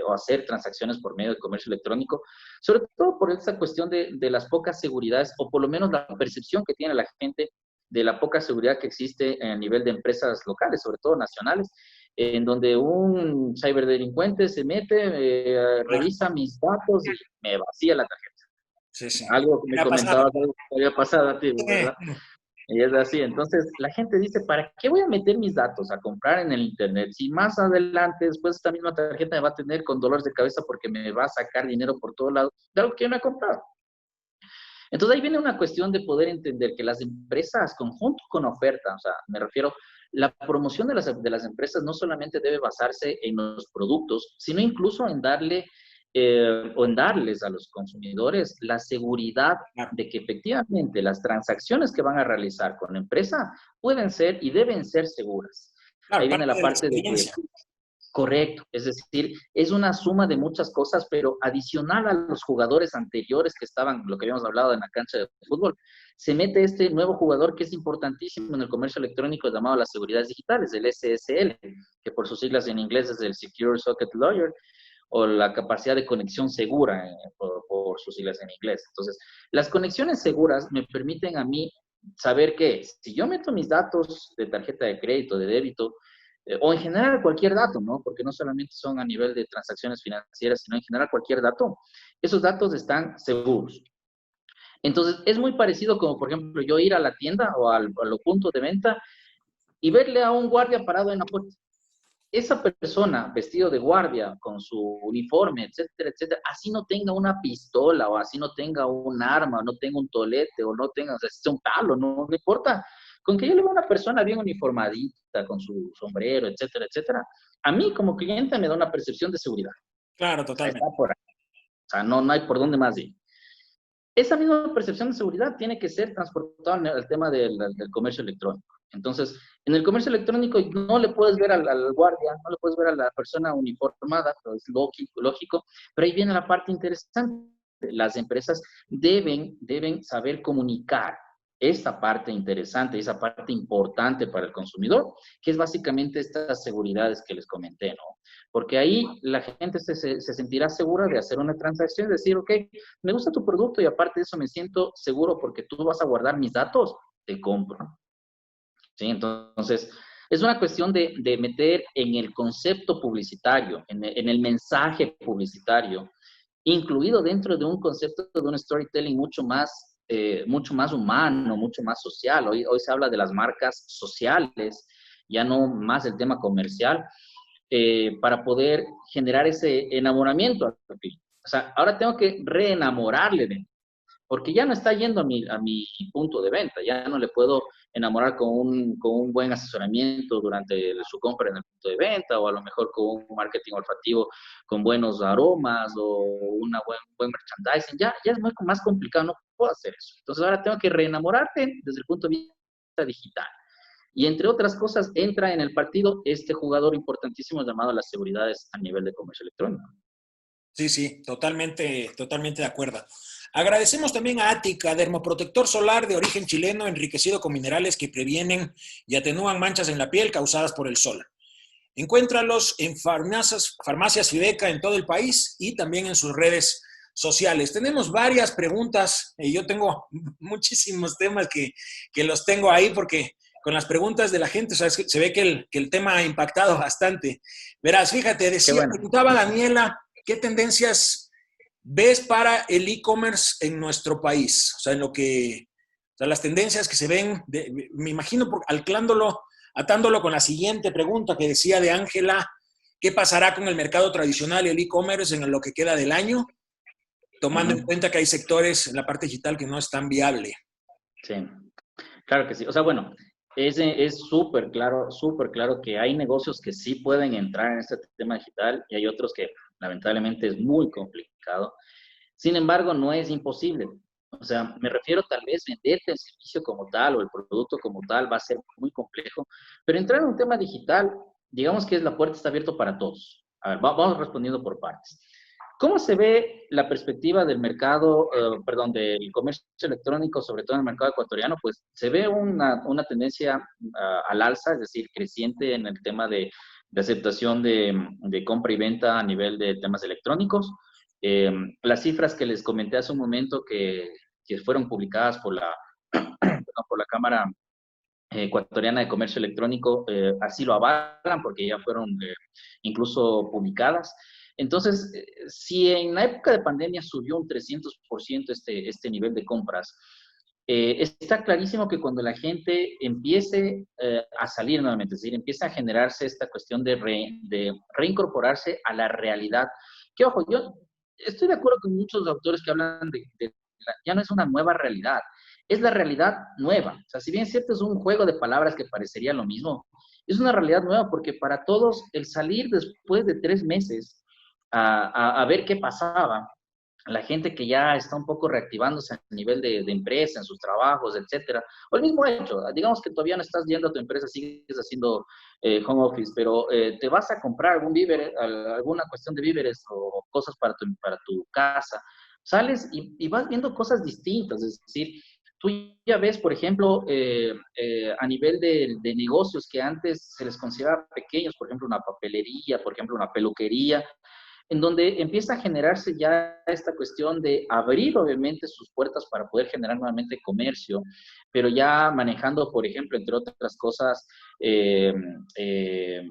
o hacer transacciones por medio de comercio electrónico, sobre todo por esta cuestión de las pocas seguridades, o por lo menos la percepción que tiene la gente de la poca seguridad que existe a nivel de empresas locales, sobre todo nacionales, en donde un ciberdelincuente se mete, revisa mis datos y me vacía la tarjeta. Sí, sí. Algo que me comentabas, algo que había pasado a ti, ¿verdad? Sí. Y es así. Entonces, la gente dice, ¿para qué voy a meter mis datos a comprar en el Internet? Si más adelante, después esta misma tarjeta me va a tener con dolores de cabeza porque me va a sacar dinero por todos lados de algo que yo no he comprado. Entonces, ahí viene una cuestión de poder entender que las empresas, conjunto con oferta, o sea, me refiero, la promoción de las empresas no solamente debe basarse en los productos, sino incluso en o en darles a los consumidores la seguridad de que efectivamente las transacciones que van a realizar con la empresa pueden ser y deben ser seguras. Claro, Ahí viene parte la de la parte de que, experiencia. correcto, es decir, es una suma de muchas cosas, pero adicional a los jugadores anteriores que estaban, lo que habíamos hablado en la cancha de fútbol, se mete este nuevo jugador que es importantísimo en el comercio electrónico llamado las seguridades digitales, el SSL, que por sus siglas en inglés es el Secure Socket Lawyer, o la capacidad de conexión segura, por sus siglas en inglés. Entonces, las conexiones seguras me permiten a mí saber que si yo meto mis datos de tarjeta de crédito, de débito, o en general cualquier dato, ¿no? Porque no solamente son a nivel de transacciones financieras, sino en general cualquier dato, esos datos están seguros. Entonces, es muy parecido como, por ejemplo, yo ir a la tienda o a los puntos de venta y verle a un guardia parado en la puerta. Esa persona vestido de guardia con su uniforme, etcétera, etcétera, así no tenga una pistola o así no tenga un arma, o no tenga un tolete o no tenga, o sea, un palo, no importa. Con que yo le vea a una persona bien uniformadita, con su sombrero, etcétera, etcétera, a mí como cliente me da una percepción de seguridad. Claro, O sea, está totalmente. por ahí. O sea, no hay por dónde más ir. Esa misma percepción de seguridad tiene que ser transportada al tema del comercio electrónico. Entonces, en el comercio electrónico no le puedes ver al guardia, no le puedes ver a la persona uniformada, pero es lógico, pero ahí viene la parte interesante. Las empresas deben saber comunicar esta parte interesante, esa parte importante para el consumidor, que es básicamente estas seguridades que les comenté, ¿no? Porque ahí la gente se sentirá segura de hacer una transacción y decir, ok, me gusta tu producto y aparte de eso me siento seguro porque tú vas a guardar mis datos, te compro. ¿Sí? Entonces, es una cuestión de meter en el concepto publicitario, en el mensaje publicitario, incluido dentro de un concepto de un storytelling mucho más humano, mucho más social. Hoy se habla de las marcas sociales, ya no más el tema comercial, para poder generar ese enamoramiento al cliente. O sea, ahora tengo que reenamorarle de mí, porque ya no está yendo a mi punto de venta, ya no le puedo enamorar con un buen asesoramiento durante su compra en el punto de venta, o a lo mejor con un marketing olfativo con buenos aromas o buen merchandising. Ya es muy más complicado, no puedo hacer eso. Entonces ahora tengo que reenamorarte desde el punto de vista digital. Y entre otras cosas, entra en el partido este jugador importantísimo llamado las seguridades a nivel de comercio electrónico. Sí, sí, totalmente, totalmente de acuerdo. Agradecemos también a Ática, dermoprotector solar de origen chileno enriquecido con minerales que previenen y atenúan manchas en la piel causadas por el sol. Encuéntralos en farmacias Fideca en todo el país y también en sus redes sociales. Tenemos varias preguntas. Yo tengo muchísimos temas que los tengo ahí porque con las preguntas de la gente, o sea, se ve que el tema ha impactado bastante. Verás, fíjate, Qué bueno. preguntaba Daniela, ¿qué tendencias ves para el e-commerce en nuestro país? O sea, en lo que, o sea, las tendencias que se ven, me imagino, atándolo con la siguiente pregunta que decía de Ángela, ¿qué pasará con el mercado tradicional y el e-commerce en lo que queda del año? Tomando en cuenta que hay sectores en la parte digital que no es tan viable. Sí, claro que sí. O sea, bueno, es súper claro que hay negocios que sí pueden entrar en este tema digital y hay otros que lamentablemente es muy complicado. Sin embargo, no es imposible. O sea, me refiero tal vez venderte el servicio como tal o el producto como tal va a ser muy complejo, pero entrar en un tema digital, digamos que la puerta está abierta para todos. A ver, vamos respondiendo por partes. ¿Cómo se ve la perspectiva del mercado, perdón, del comercio electrónico, sobre todo en el mercado ecuatoriano? Pues se ve una tendencia al alza, es decir, creciente en el tema de aceptación de compra y venta a nivel de temas electrónicos. Las cifras que les comenté hace un momento que fueron publicadas por por la Cámara Ecuatoriana de Comercio Electrónico así lo avalan porque ya fueron incluso publicadas. Entonces, si en la época de pandemia subió un 300% este nivel de compras, está clarísimo que cuando la gente empiece a salir nuevamente, es decir, empieza a generarse esta cuestión de reincorporarse a la realidad, que ojo, yo estoy de acuerdo con muchos autores que hablan ya no es una nueva realidad, es la realidad nueva. O sea, si bien es cierto, es un juego de palabras que parecería lo mismo, es una realidad nueva porque para todos el salir después de 3 meses a ver qué pasaba, la gente que ya está un poco reactivándose a nivel de empresa, en sus trabajos, etcétera, o el mismo hecho, digamos que todavía no estás yendo a tu empresa, sigues haciendo home office, pero te vas a comprar algún víver, alguna cuestión de víveres o cosas para tu casa, sales y vas viendo cosas distintas, es decir, tú ya ves, por ejemplo, a nivel de negocios que antes se les consideraba pequeños, por ejemplo, una papelería, por ejemplo, una peluquería, en donde empieza a generarse ya esta cuestión de abrir, obviamente, sus puertas para poder generar nuevamente comercio, pero ya manejando, por ejemplo, entre otras cosas, eh, eh,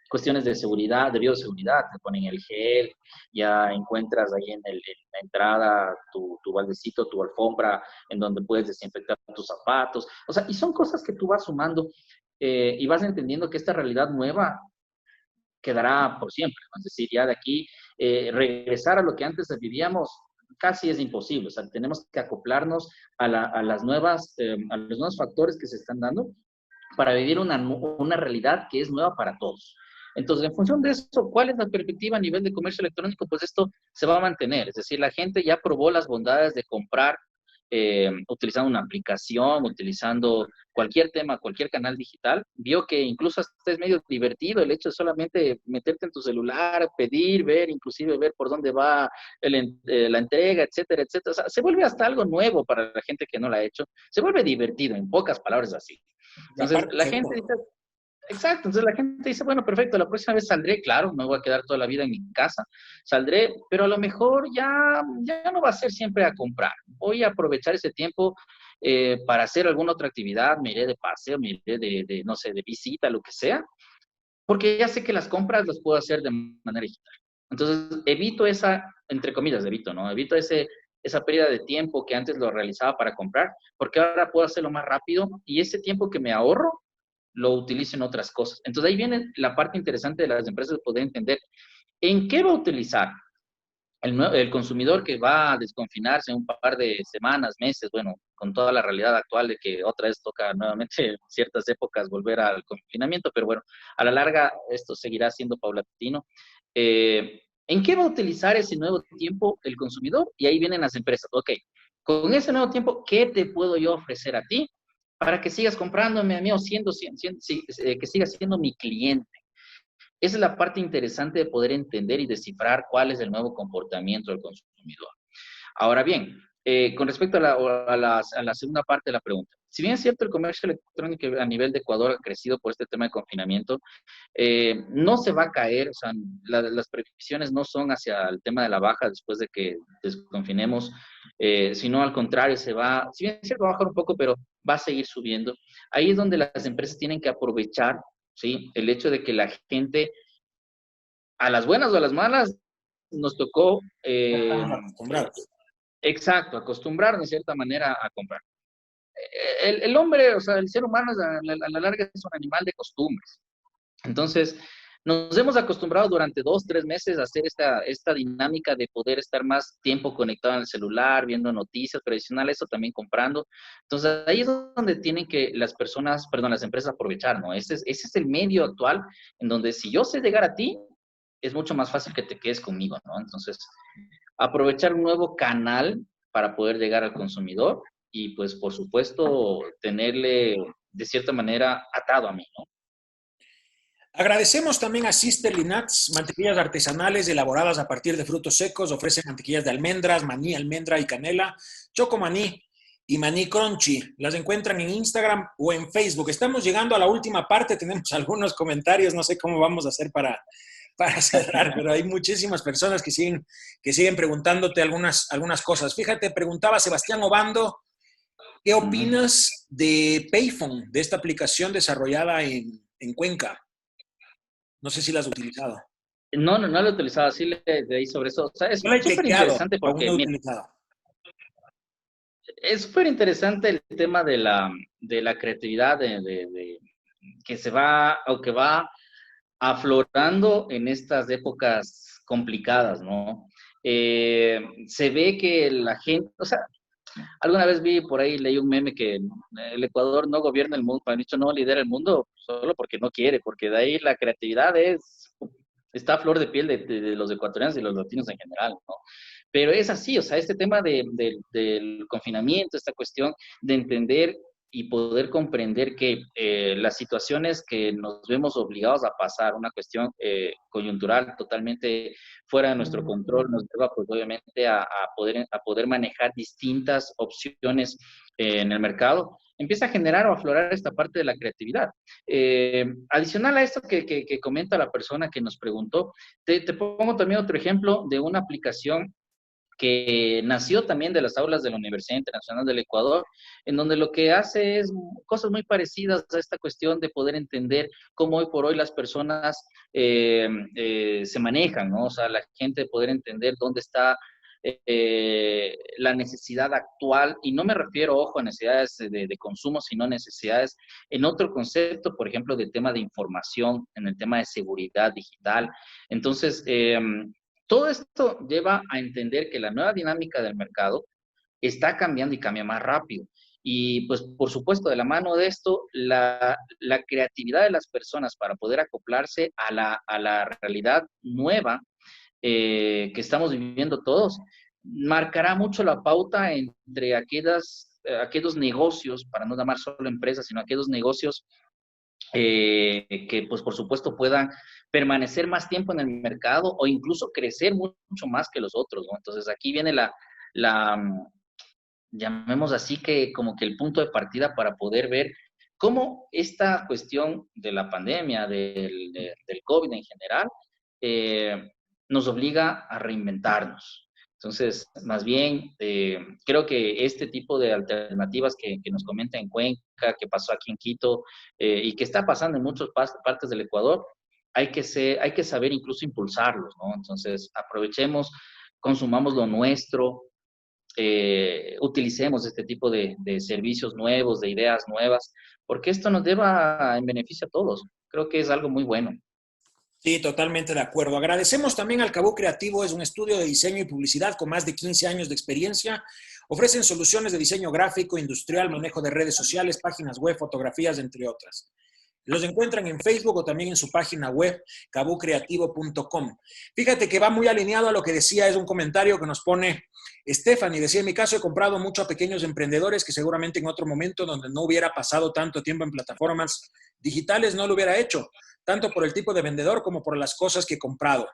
cuestiones de seguridad, de bioseguridad, te ponen el gel, ya encuentras ahí en la entrada tu baldecito, tu alfombra, en donde puedes desinfectar tus zapatos, o sea, y son cosas que tú vas sumando y vas entendiendo que esta realidad nueva quedará por siempre, ¿no? Es decir, ya de aquí regresar a lo que antes vivíamos casi es imposible, o sea, tenemos que acoplarnos a las nuevas, a los nuevos factores que se están dando para vivir una realidad que es nueva para todos. Entonces, en función de eso, ¿cuál es la perspectiva a nivel de comercio electrónico? Pues esto se va a mantener, es decir, la gente ya probó las bondades de comprar utilizando una aplicación, utilizando cualquier tema, cualquier canal digital, vio que incluso hasta es medio divertido el hecho de solamente meterte en tu celular, pedir, ver, inclusive ver por dónde va la entrega, etcétera, etcétera. O sea, se vuelve hasta algo nuevo para la gente que no lo ha hecho. Se vuelve divertido, en pocas palabras así. Entonces, la gente dice, exacto, entonces la gente dice, bueno, perfecto, la próxima vez saldré, claro, me voy a quedar toda la vida en mi casa, saldré, pero a lo mejor ya no va a ser siempre a comprar. Voy a aprovechar ese tiempo para hacer alguna otra actividad, me iré de paseo, me iré no sé, de visita, lo que sea, porque ya sé que las compras las puedo hacer de manera digital. Entonces, evito esa, entre comillas, evito, ¿no? Evito esa pérdida de tiempo que antes lo realizaba para comprar, porque ahora puedo hacerlo más rápido y ese tiempo que me ahorro lo utilizo en otras cosas. Entonces ahí viene la parte interesante de las empresas de poder entender en qué va a utilizar el consumidor que va a desconfinarse en un par de semanas, meses, bueno, con toda la realidad actual de que otra vez toca nuevamente en ciertas épocas volver al confinamiento, pero bueno, a la larga esto seguirá siendo paulatino. ¿En qué va a utilizar ese nuevo tiempo el consumidor? Y ahí vienen las empresas. Ok, con ese nuevo tiempo, ¿qué te puedo yo ofrecer a ti para que sigas comprándome a mí o que sigas siendo mi cliente. Esa es la parte interesante de poder entender y descifrar cuál es el nuevo comportamiento del consumidor. Ahora bien, con respecto a la segunda parte de la pregunta, si bien es cierto el comercio electrónico a nivel de Ecuador ha crecido por este tema de confinamiento, no se va a caer, o sea, las previsiones no son hacia el tema de la baja después de que desconfinemos, sino al contrario, si bien es cierto, va a bajar un poco, pero va a seguir subiendo. Ahí es donde las empresas tienen que aprovechar, ¿sí? El hecho de que la gente, a las buenas o a las malas, nos tocó, Ya estamos acostumbrados. exacto, acostumbrarnos de cierta manera a comprar. El hombre, o sea, el ser humano a la larga es un animal de costumbres. Entonces, nos hemos acostumbrado durante 2, 3 meses a hacer esta dinámica de poder estar más tiempo conectado en el celular, viendo noticias tradicionales o también comprando. Entonces, ahí es donde tienen que las empresas aprovechar, ¿no? Ese es el medio actual en donde si yo sé llegar a ti, es mucho más fácil que te quedes conmigo, ¿no? Entonces, aprovechar un nuevo canal para poder llegar al consumidor y, pues, por supuesto, tenerle de cierta manera atado a mí, ¿no? Agradecemos también a Sisterly Nuts, mantequillas artesanales elaboradas a partir de frutos secos. Ofrecen mantequillas de almendras, maní, almendra y canela, choco maní y maní crunchy. Las encuentran en Instagram o en Facebook. Estamos llegando a la última parte, tenemos algunos comentarios, no sé cómo vamos a hacer para cerrar, pero hay muchísimas personas que siguen preguntándote algunas cosas. Fíjate, preguntaba Sebastián Obando, ¿qué opinas de Payphone, de esta aplicación desarrollada en Cuenca? No sé si la has utilizado. No lo he utilizado, así leí sobre eso. O sea, es Yo la he súper chequeado, interesante aún porque, no he mira, utilizado. es súper interesante el tema de la creatividad que se va o que va aflorando en estas épocas complicadas, ¿no? Se ve que la gente, o sea, alguna vez vi por ahí, leí un meme que el Ecuador no gobierna el mundo, han dicho no lidera el mundo solo porque no quiere, porque de ahí la creatividad está a flor de piel de los ecuatorianos y los latinos en general, ¿no? Pero es así, o sea, este tema del confinamiento, esta cuestión de entender y poder comprender que las situaciones que nos vemos obligados a pasar, una cuestión coyuntural totalmente fuera de nuestro control, nos lleva pues obviamente a poder manejar distintas opciones en el mercado, empieza a generar o aflorar esta parte de la creatividad. Adicional a esto que comenta la persona que nos preguntó, te pongo también otro ejemplo de una aplicación que nació también de las aulas de la Universidad Internacional del Ecuador, en donde lo que hace es cosas muy parecidas a esta cuestión de poder entender cómo hoy por hoy las personas se manejan, ¿no? O sea, la gente poder entender dónde está la necesidad actual, y no me refiero, ojo, a necesidades de consumo, sino necesidades en otro concepto, por ejemplo, del tema de información, en el tema de seguridad digital. Entonces, todo esto lleva a entender que la nueva dinámica del mercado está cambiando y cambia más rápido. Y pues, por supuesto, de la mano de esto, la creatividad de las personas para poder acoplarse a la realidad nueva que estamos viviendo todos, marcará mucho la pauta entre aquellos negocios, para no llamar solo empresas, sino aquellos negocios que pues por supuesto puedan permanecer más tiempo en el mercado o incluso crecer mucho más que los otros, ¿no? Entonces aquí viene llamemos así que como que el punto de partida para poder ver cómo esta cuestión de la pandemia, del COVID en general, eh, nos obliga a reinventarnos. Entonces, más bien, creo que este tipo de alternativas que nos comenta en Cuenca, que pasó aquí en Quito y que está pasando en muchas partes del Ecuador, hay que saber incluso impulsarlos, ¿no? Entonces, aprovechemos, consumamos lo nuestro, utilicemos este tipo de servicios nuevos, de ideas nuevas, porque esto nos lleva en beneficio a todos. Creo que es algo muy bueno. Sí, totalmente de acuerdo. Agradecemos también al Cabo Creativo, es un estudio de diseño y publicidad con más de 15 años de experiencia. Ofrecen soluciones de diseño gráfico, industrial, manejo de redes sociales, páginas web, fotografías, entre otras. Los encuentran en Facebook o también en su página web, kabucreativo.com. Fíjate que va muy alineado a lo que decía, es un comentario que nos pone Stephanie. Decía, en mi caso he comprado mucho a pequeños emprendedores que seguramente en otro momento donde no hubiera pasado tanto tiempo en plataformas digitales no lo hubiera hecho, tanto por el tipo de vendedor como por las cosas que he comprado.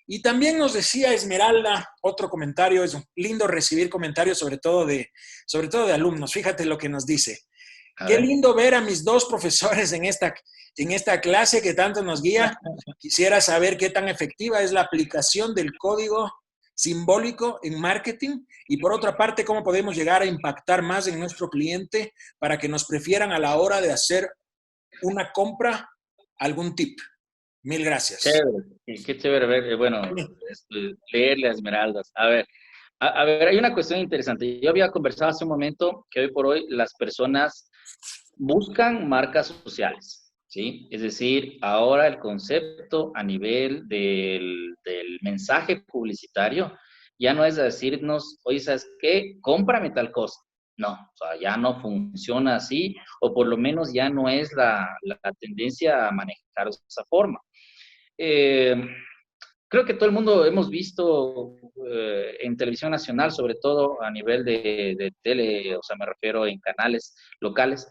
Y también nos decía Esmeralda, otro comentario, es lindo recibir comentarios sobre todo de alumnos. Fíjate lo que nos dice. Qué lindo ver a mis dos profesores en esta clase que tanto nos guía. Quisiera saber qué tan efectiva es la aplicación del código simbólico en marketing y por otra parte, cómo podemos llegar a impactar más en nuestro cliente para que nos prefieran a la hora de hacer una compra. Algún tip. Mil gracias. Chévere, qué chévere ver, bueno, leerle a Esmeraldas. A ver, hay una cuestión interesante. Yo había conversado hace un momento que hoy por hoy las personas buscan marcas sociales, ¿sí? Es decir, ahora el concepto a nivel del mensaje publicitario ya no es decirnos, oye, ¿sabes qué? Cómprame tal cosa. No, o sea, ya no funciona así, o por lo menos ya no es la tendencia a manejar de esa forma. Eh, Creo que todo el mundo hemos visto en televisión nacional, sobre todo a nivel de tele, o sea, me refiero en canales locales.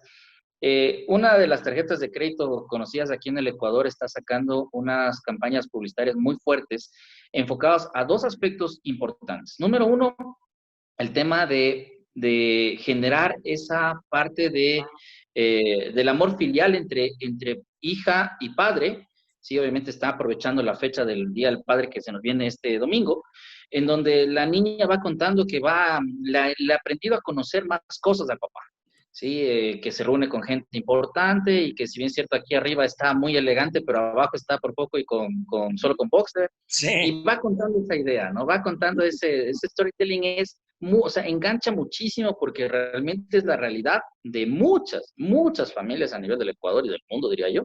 Una de las tarjetas de crédito conocidas aquí en el Ecuador está sacando unas campañas publicitarias muy fuertes enfocadas a dos aspectos importantes. Número uno, el tema de generar esa parte del amor filial entre hija y padre. Sí, obviamente está aprovechando la fecha del Día del Padre que se nos viene este domingo, en donde la niña va contando que le ha aprendido a conocer más cosas al papá. Sí, que se reúne con gente importante y que si bien es cierto aquí arriba está muy elegante, pero abajo está por poco y solo con boxer. Sí. Y va contando esa idea, ¿no? Va contando ese storytelling o sea, engancha muchísimo porque realmente es la realidad de muchas familias a nivel del Ecuador y del mundo, diría yo.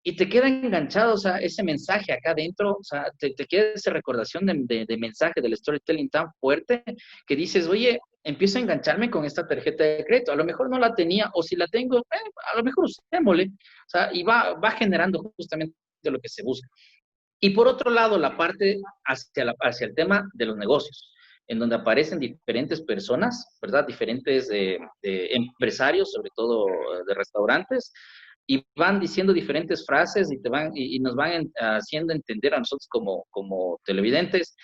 Y te queda enganchado, o sea, ese mensaje acá adentro, o sea, te queda esa recordación de mensaje del storytelling tan fuerte que dices, oye, empiezo a engancharme con esta tarjeta de crédito. A lo mejor no la tenía, o si la tengo, a lo mejor usémosle. O sea, y va generando justamente lo que se busca. Y por otro lado, la parte hacia el tema de los negocios, en donde aparecen diferentes personas, ¿verdad? Diferentes empresarios, sobre todo de restaurantes, y van diciendo diferentes frases y nos van haciendo entender a nosotros como televidentes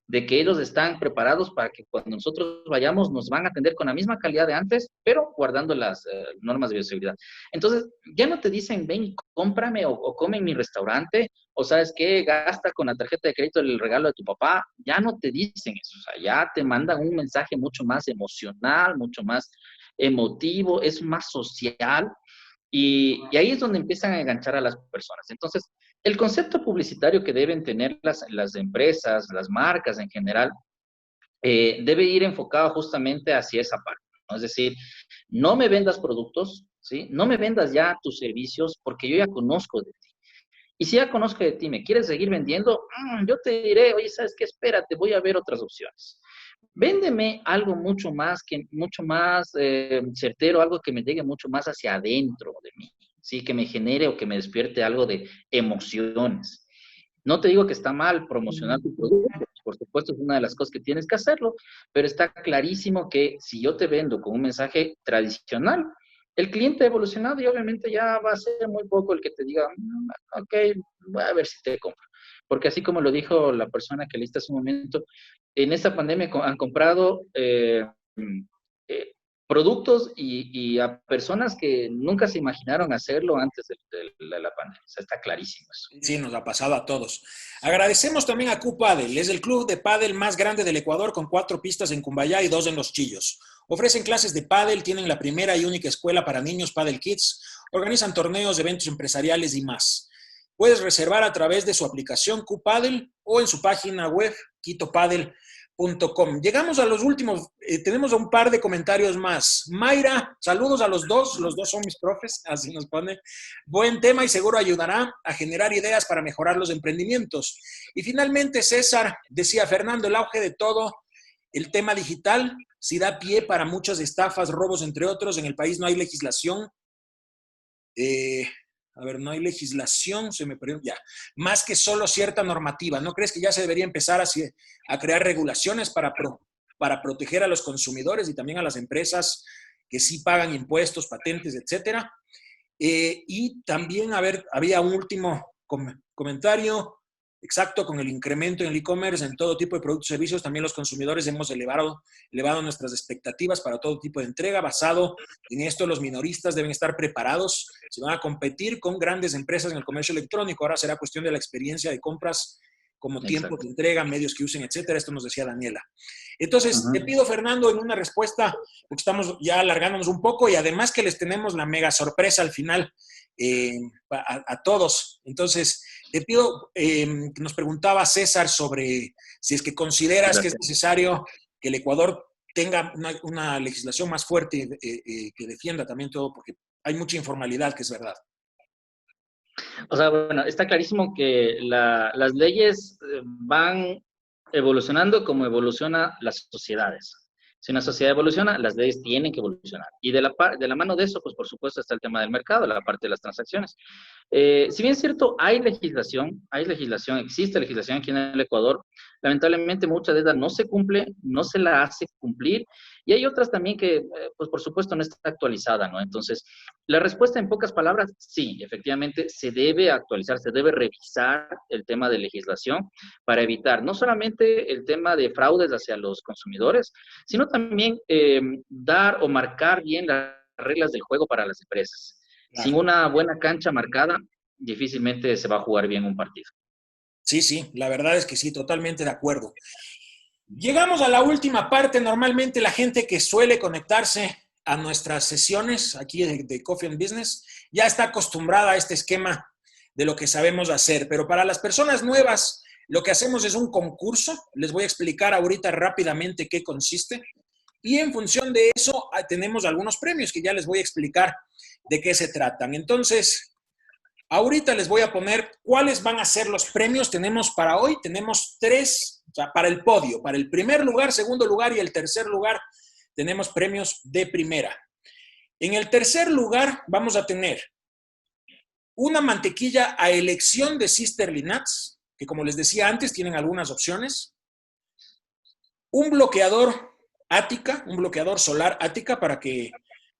de que ellos están preparados para que cuando nosotros vayamos nos van a atender con la misma calidad de antes, pero guardando las normas de bioseguridad. Entonces, ya no te dicen, ven, cómprame o come en mi restaurante, o sabes qué, gasta con la tarjeta de crédito el regalo de tu papá. Ya no te dicen eso, o sea, ya te mandan un mensaje mucho más emocional, mucho más emotivo, es más social. Y ahí es donde empiezan a enganchar a las personas. Entonces, el concepto publicitario que deben tener las empresas, las marcas en general, debe ir enfocado justamente hacia esa parte, ¿no? Es decir, no me vendas productos, ¿sí? No me vendas ya tus servicios porque yo ya conozco de ti. Y si ya conozco de ti, me quieres seguir vendiendo, yo te diré, oye, ¿sabes qué? Espérate, voy a ver otras opciones. Véndeme algo mucho más certero, algo que me llegue mucho más hacia adentro de mí, ¿sí? Que me genere o que me despierte algo de emociones. No te digo que está mal promocionar tu producto, por supuesto es una de las cosas que tienes que hacerlo, pero está clarísimo que si yo te vendo con un mensaje tradicional, el cliente ha evolucionado y obviamente ya va a ser muy poco el que te diga, ok, voy a ver si te compro. Porque así como lo dijo la persona que leíste hace un momento, en esta pandemia han comprado productos y a personas que nunca se imaginaron hacerlo antes de la pandemia. O sea, está clarísimo eso. Sí, nos ha pasado a todos. Agradecemos también a Q-Padel. Es el club de pádel más grande del Ecuador con 4 pistas en Cumbayá y 2 en Los Chillos. Ofrecen clases de pádel, tienen la primera y única escuela para niños Padel Kids, organizan torneos, eventos empresariales y más. Puedes reservar a través de su aplicación Q-Padel o en su página web quitopadel.com. Llegamos a los últimos, tenemos un par de comentarios más. Mayra, saludos a los dos son mis profes, así nos pone. Buen tema y seguro ayudará a generar ideas para mejorar los emprendimientos. Y finalmente César decía, Fernando, el auge de todo el tema digital, si da pie para muchas estafas, robos, entre otros, en el país no hay legislación A ver, no hay legislación, se me perdió ya. Más que solo cierta normativa. ¿No crees que ya se debería empezar a crear regulaciones para proteger a los consumidores y también a las empresas que sí pagan impuestos, patentes, etcétera? Y también, a ver, había un último comentario. Exacto, con el incremento en el e-commerce, en todo tipo de productos y servicios, también los consumidores hemos elevado nuestras expectativas para todo tipo de entrega. Basado en esto, los minoristas deben estar preparados. Se van a competir con grandes empresas en el comercio electrónico. Ahora será cuestión de la experiencia de compras, como tiempo de entrega, medios que usen, etcétera. Esto nos decía Daniela. Entonces, te pido, Fernando, en una respuesta, porque estamos ya alargándonos un poco y además que les tenemos la mega sorpresa al final a todos. Entonces, te pido, nos preguntaba César sobre si es que consideras que es necesario que el Ecuador tenga una legislación más fuerte que defienda también todo, porque hay mucha informalidad, que es verdad. O sea, bueno, está clarísimo que las leyes van evolucionando como evolucionan las sociedades. Si una sociedad evoluciona, las leyes tienen que evolucionar. Y de la mano de eso, pues por supuesto está el tema del mercado, la parte de las transacciones. Si bien es cierto, hay legislación, existe legislación aquí en el Ecuador, lamentablemente muchas de ellas no se cumple, no se la hace cumplir, y hay otras también que, pues por supuesto, no está actualizada, ¿no? Entonces, la respuesta en pocas palabras, sí, efectivamente se debe actualizar, se debe revisar el tema de legislación para evitar no solamente el tema de fraudes hacia los consumidores, sino también dar o marcar bien las reglas del juego para las empresas. Sin una buena cancha marcada, difícilmente se va a jugar bien un partido. Sí, sí, la verdad es que sí, totalmente de acuerdo. Llegamos a la última parte. Normalmente la gente que suele conectarse a nuestras sesiones aquí de Coffee and Business ya está acostumbrada a este esquema de lo que sabemos hacer, pero para las personas nuevas lo que hacemos es un concurso. Les voy a explicar ahorita rápidamente qué consiste y en función de eso tenemos algunos premios que ya les voy a explicar de qué se tratan. Entonces, ahorita les voy a poner cuáles van a ser los premios. Tenemos para hoy, tenemos 3, o sea, para el podio, para el primer lugar, segundo lugar y el tercer lugar, tenemos premios de primera. En el tercer lugar vamos a tener una mantequilla a elección de Sisterly Nuts, que como les decía antes, tienen algunas opciones. Un bloqueador Ática, un bloqueador solar Ática para que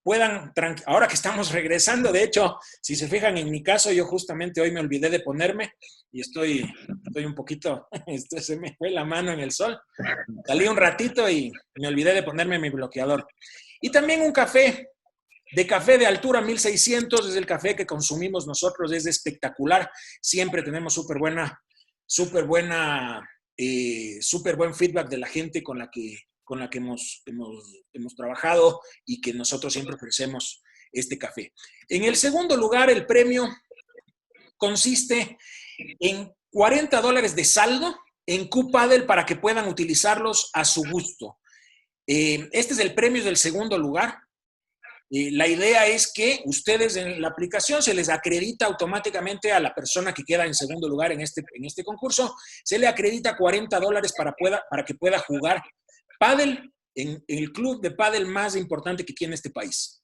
puedan, ahora que estamos regresando, de hecho, si se fijan en mi caso, yo justamente hoy me olvidé de ponerme y estoy un poquito, se me fue la mano en el sol. Salí un ratito y me olvidé de ponerme mi bloqueador. Y también un café de altura 1600, es el café que consumimos nosotros, es espectacular. Siempre tenemos súper buen feedback de la gente con la que hemos trabajado y que nosotros siempre ofrecemos este café. En el segundo lugar, el premio consiste en $40 de saldo en Q-Paddle para que puedan utilizarlos a su gusto. Este es el premio del segundo lugar. La idea es que ustedes en la aplicación se les acredita automáticamente a la persona que queda en segundo lugar en este concurso, se le acredita $40 para que pueda jugar pádel en el club de pádel más importante que tiene este país.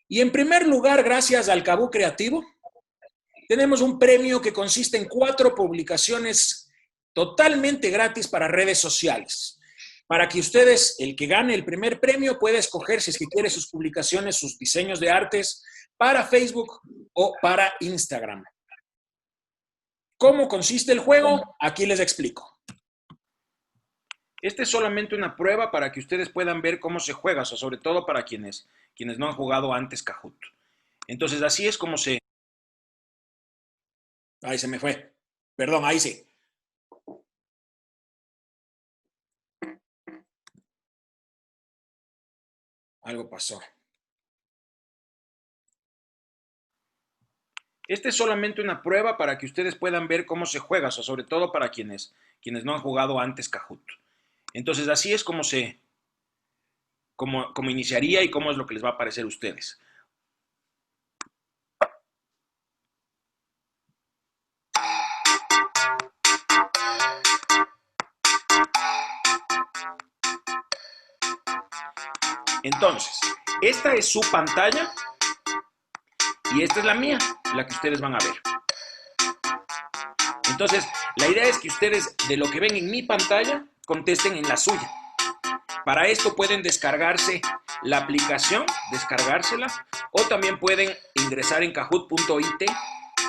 Y en primer lugar, gracias al Cabú Creativo, tenemos un premio que consiste en 4 publicaciones totalmente gratis para redes sociales. Para que ustedes, el que gane el primer premio, pueda escoger si es que quiere sus publicaciones, sus diseños de artes para Facebook o para Instagram. ¿Cómo consiste el juego? Aquí les explico. Este es solamente una prueba para que ustedes puedan ver cómo se juega, o sea, sobre todo para quienes no han jugado antes Kahoot. Entonces, así es como se... Ahí se me fue. Perdón, ahí sí. Algo pasó. Este es solamente una prueba para que ustedes puedan ver cómo se juega, o sea, sobre todo para quienes no han jugado antes Kahoot. Entonces, así es como iniciaría y cómo es lo que les va a parecer a ustedes. Entonces, esta es su pantalla y esta es la mía, la que ustedes van a ver. Entonces, la idea es que ustedes, de lo que ven en mi pantalla, contesten en la suya. Para esto pueden descargarse la aplicación, descargársela, o también pueden ingresar en kahoot.it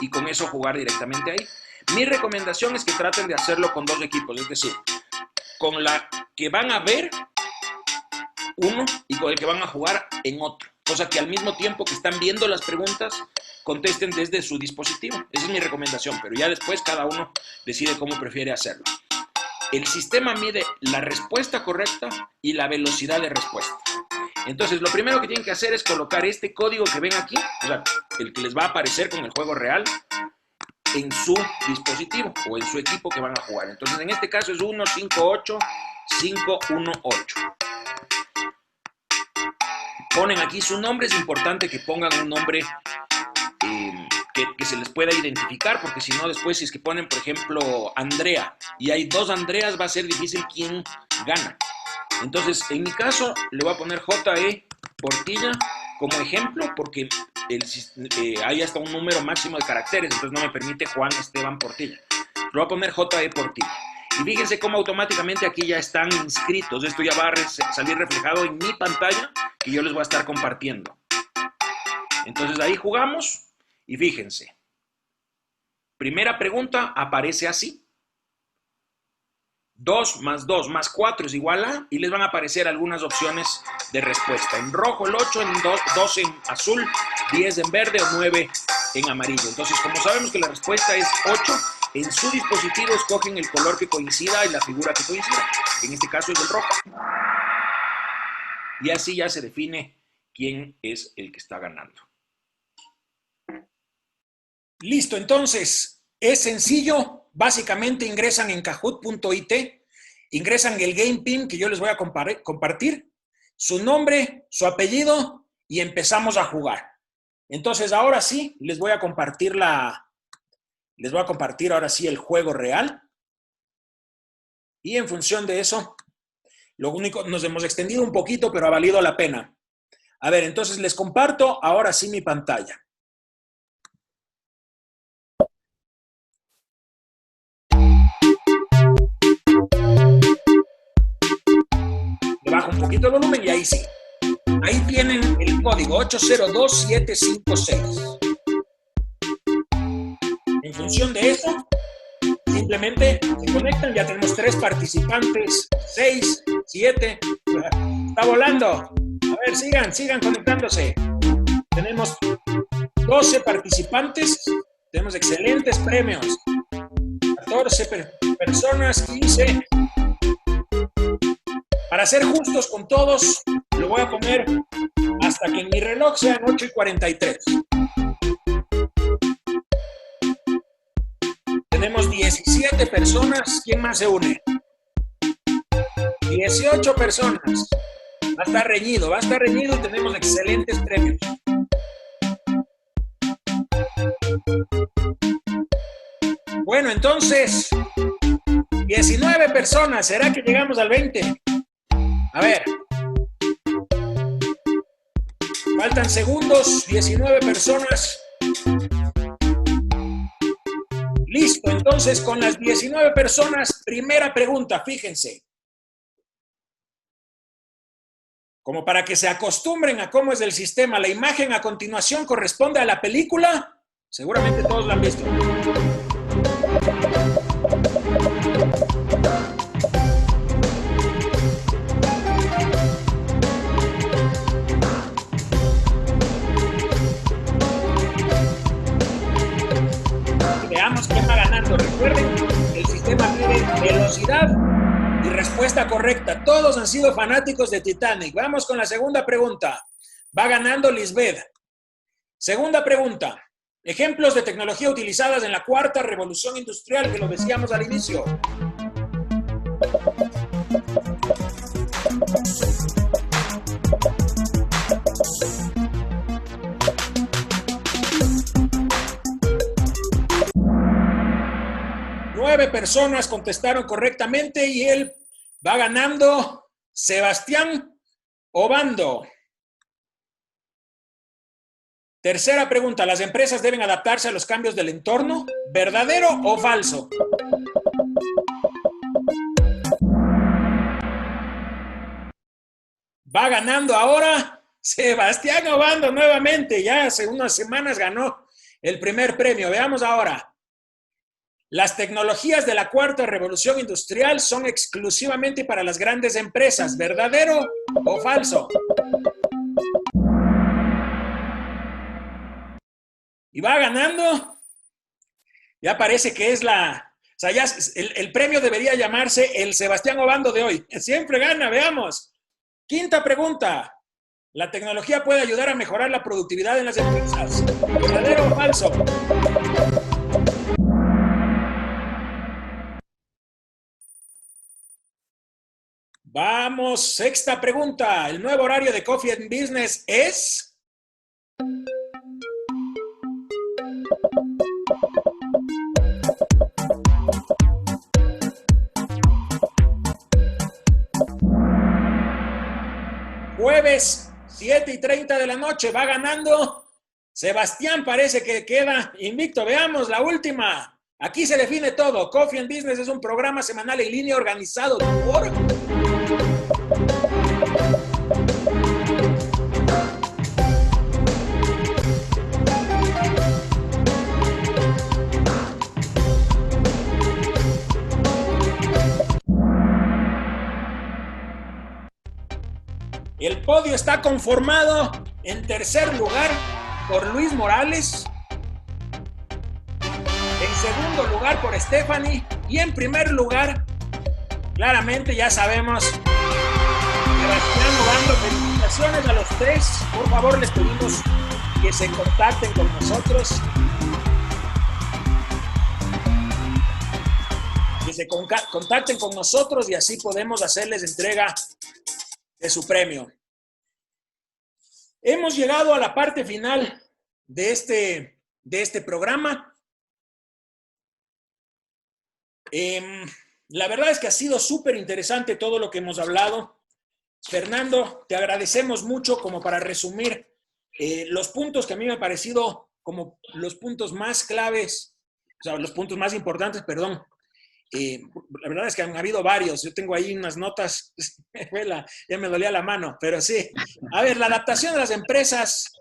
y con eso jugar directamente ahí. Mi recomendación es que traten de hacerlo con 2 equipos, es decir, con la que van a ver uno y con el que van a jugar en otro. Cosa que al mismo tiempo que están viendo las preguntas, contesten desde su dispositivo. Esa es mi recomendación, pero ya después cada uno decide cómo prefiere hacerlo. El sistema mide la respuesta correcta y la velocidad de respuesta. Entonces, lo primero que tienen que hacer es colocar este código que ven aquí, o sea, el que les va a aparecer con el juego real, en su dispositivo o en su equipo que van a jugar. Entonces, en este caso es 158518. Ponen aquí su nombre. Es importante que pongan un nombre que se les pueda identificar, porque si no, después si es que ponen, por ejemplo, Andrea, y hay 2 Andreas, va a ser difícil quién gana. Entonces, en mi caso, le voy a poner J.E. Portilla como ejemplo, porque hay hasta un número máximo de caracteres, entonces no me permite Juan Esteban Portilla. Le voy a poner J.E. Portilla. Y fíjense cómo automáticamente aquí ya están inscritos. Esto ya va a salir reflejado en mi pantalla, que yo les voy a estar compartiendo. Entonces, ahí jugamos. Y fíjense, primera pregunta aparece así. 2 más 2 más 4 es igual a, y les van a aparecer algunas opciones de respuesta. En rojo el 8, en 2 en azul, 10 en verde o 9 en amarillo. Entonces, como sabemos que la respuesta es 8, en su dispositivo escogen el color que coincida y la figura que coincida. En este caso es el rojo. Y así ya se define quién es el que está ganando. Listo, entonces, es sencillo. Básicamente ingresan en kahoot.it, ingresan el game pin que yo les voy a compartir, su nombre, su apellido y empezamos a jugar. Entonces, ahora sí, les voy a compartir ahora sí el juego real. Y en función de eso, lo único, nos hemos extendido un poquito, pero ha valido la pena. A ver, entonces les comparto ahora sí mi pantalla. Bajo un poquito el volumen y ahí sí. Ahí tienen el código 802756. En función de eso, simplemente se conectan. Ya tenemos 3 participantes, 6, 7. Está volando. A ver, sigan conectándose. Tenemos 12 participantes. Tenemos excelentes premios. 14 personas, 15. Para ser justos con todos, lo voy a poner hasta que en mi reloj sean 8:43. Tenemos 17 personas. ¿Quién más se une? 18 personas. Va a estar reñido y tenemos excelentes premios. Bueno, entonces, 19 personas. ¿Será que llegamos al 20? A ver. Faltan segundos. 19 personas. Listo. Entonces, con las 19 personas, primera pregunta, fíjense. Como para que se acostumbren a cómo es el sistema. La imagen a continuación corresponde a la película. Seguramente todos la han visto. Veamos quién va ganando. Recuerden, el sistema tiene velocidad y respuesta correcta. Todos han sido fanáticos de Titanic. Vamos con la segunda pregunta. Va ganando Lisbeth. Segunda pregunta. Ejemplos de tecnología utilizadas en la cuarta revolución industrial, que lo decíamos al inicio. Nueve personas contestaron correctamente y él va ganando Sebastián Obando. Tercera pregunta, ¿las empresas deben adaptarse a los cambios del entorno? ¿Verdadero o falso? Va ganando ahora Sebastián Obando nuevamente. Ya hace unas semanas ganó el primer premio. Veamos ahora. Las tecnologías de la cuarta revolución industrial son exclusivamente para las grandes empresas. ¿Verdadero o falso? Y va ganando. Ya parece que es la... O sea, ya el premio debería llamarse el Sebastián Obando de hoy. Siempre gana, veamos. Quinta pregunta. ¿La tecnología puede ayudar a mejorar la productividad en las empresas? ¿Verdadero o falso? Vamos, sexta pregunta. ¿El nuevo horario de Coffee and Business es? Jueves, 7:30 de la noche, va ganando. Sebastián parece que queda invicto. Veamos la última. Aquí se define todo. Coffee and Business es un programa semanal en línea organizado por... El podio está conformado en tercer lugar por Luis Morales, en segundo lugar por Stephanie y en primer lugar, claramente ya sabemos, Sebastián Obando. Felicitaciones a los tres. Por favor, les pedimos que se contacten con nosotros. Que se contacten con nosotros y así podemos hacerles entrega de su premio. Hemos llegado a la parte final de este programa. La verdad es que ha sido súper interesante todo lo que hemos hablado. Fernando, te agradecemos mucho como para resumir los puntos que a mí me han parecido como los puntos más claves, o sea, los puntos más importantes, perdón. La verdad es que han habido varios. Yo tengo ahí unas notas, ya me dolía la mano, pero sí. A ver, la adaptación de las empresas,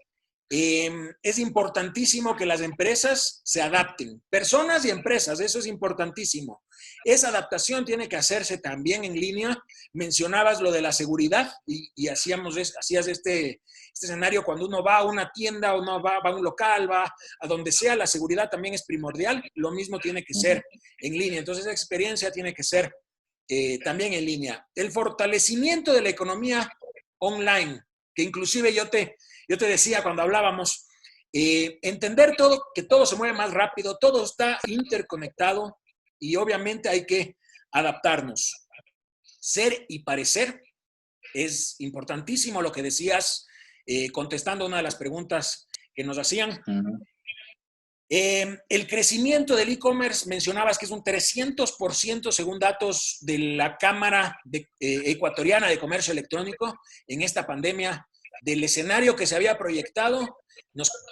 es importantísimo que las empresas se adapten. Personas y empresas, eso es importantísimo. Esa adaptación tiene que hacerse también en línea. Mencionabas lo de la seguridad y hacías este escenario cuando uno va a una tienda o no va a un local, va a donde sea, la seguridad también es primordial. Lo mismo tiene que ser en línea. Entonces, esa experiencia tiene que ser también en línea. El fortalecimiento de la economía online, que inclusive yo te decía cuando hablábamos, entender todo, que todo se mueve más rápido, todo está interconectado y obviamente hay que adaptarnos. Ser y parecer es importantísimo, lo que decías, contestando una de las preguntas que nos hacían. El crecimiento del e-commerce, mencionabas que es un 300% según datos de la Cámara Ecuatoriana de Comercio Electrónico en esta pandemia. Del escenario que se había proyectado,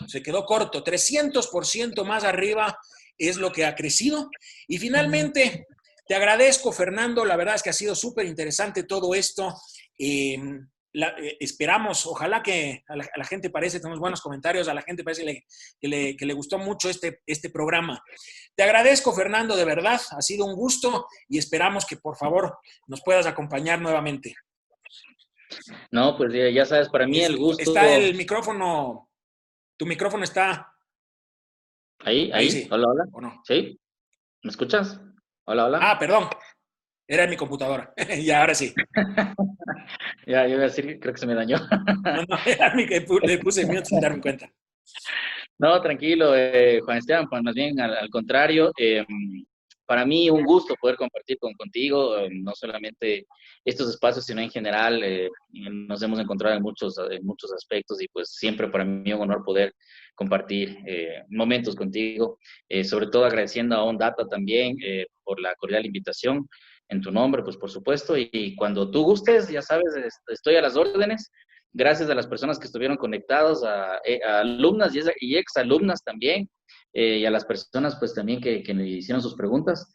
se quedó corto. 300% más arriba es lo que ha crecido. Y finalmente, te agradezco, Fernando. La verdad es que ha sido súper interesante todo esto. Esperamos, ojalá que a la gente parece, tenemos buenos comentarios, a la gente parece que le gustó mucho este programa. Te agradezco, Fernando, de verdad. Ha sido un gusto y esperamos que, por favor, nos puedas acompañar nuevamente. No, pues ya sabes, para mí el gusto... Está el micrófono, tu micrófono está... Ahí sí. Hola, hola. ¿O no? ¿Sí? ¿Me escuchas? Hola, hola. Ah, perdón. Era en mi computadora. Y ahora sí. Ya, yo iba a decir, creo que se me dañó. No, era mi que le puse mute sin darme cuenta. No, tranquilo, Juan Esteban, pues más bien al contrario, para mí un gusto poder compartir contigo, no solamente estos espacios, sino en general, nos hemos encontrado en muchos aspectos y pues siempre para mí un honor poder compartir momentos contigo, sobre todo agradeciendo a OnData también por la cordial invitación en tu nombre, pues por supuesto, y cuando tú gustes, ya sabes, estoy a las órdenes. Gracias a las personas que estuvieron conectados, a alumnas y exalumnas también, y a las personas pues también que me hicieron sus preguntas.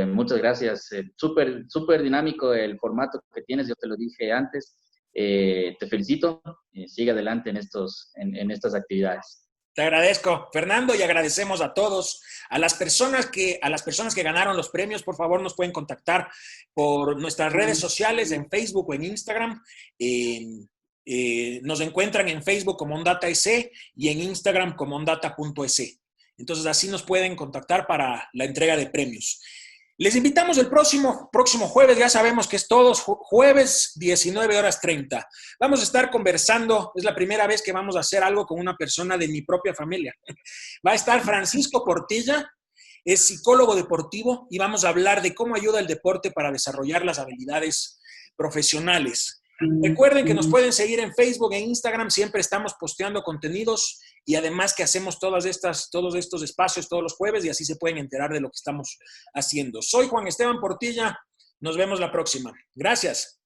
Muchas gracias. Súper dinámico el formato que tienes, yo te lo dije antes. Te felicito. Sigue adelante en estas actividades. Te agradezco, Fernando, y agradecemos a todos, a las personas que ganaron los premios. Por favor, nos pueden contactar por nuestras redes sociales, en Facebook o en Instagram. Nos encuentran en Facebook como OnData.es y en Instagram como ondata.es. Entonces, así nos pueden contactar para la entrega de premios. Les invitamos el próximo jueves, ya sabemos que es todos jueves 19:30. Vamos a estar conversando, es la primera vez que vamos a hacer algo con una persona de mi propia familia. Va a estar Francisco Portilla, es psicólogo deportivo, y vamos a hablar de cómo ayuda el deporte para desarrollar las habilidades profesionales. Recuerden que nos pueden seguir en Facebook e Instagram, siempre estamos posteando contenidos y además que hacemos todos estos espacios todos los jueves y así se pueden enterar de lo que estamos haciendo. Soy Juan Esteban Portilla, nos vemos la próxima. Gracias.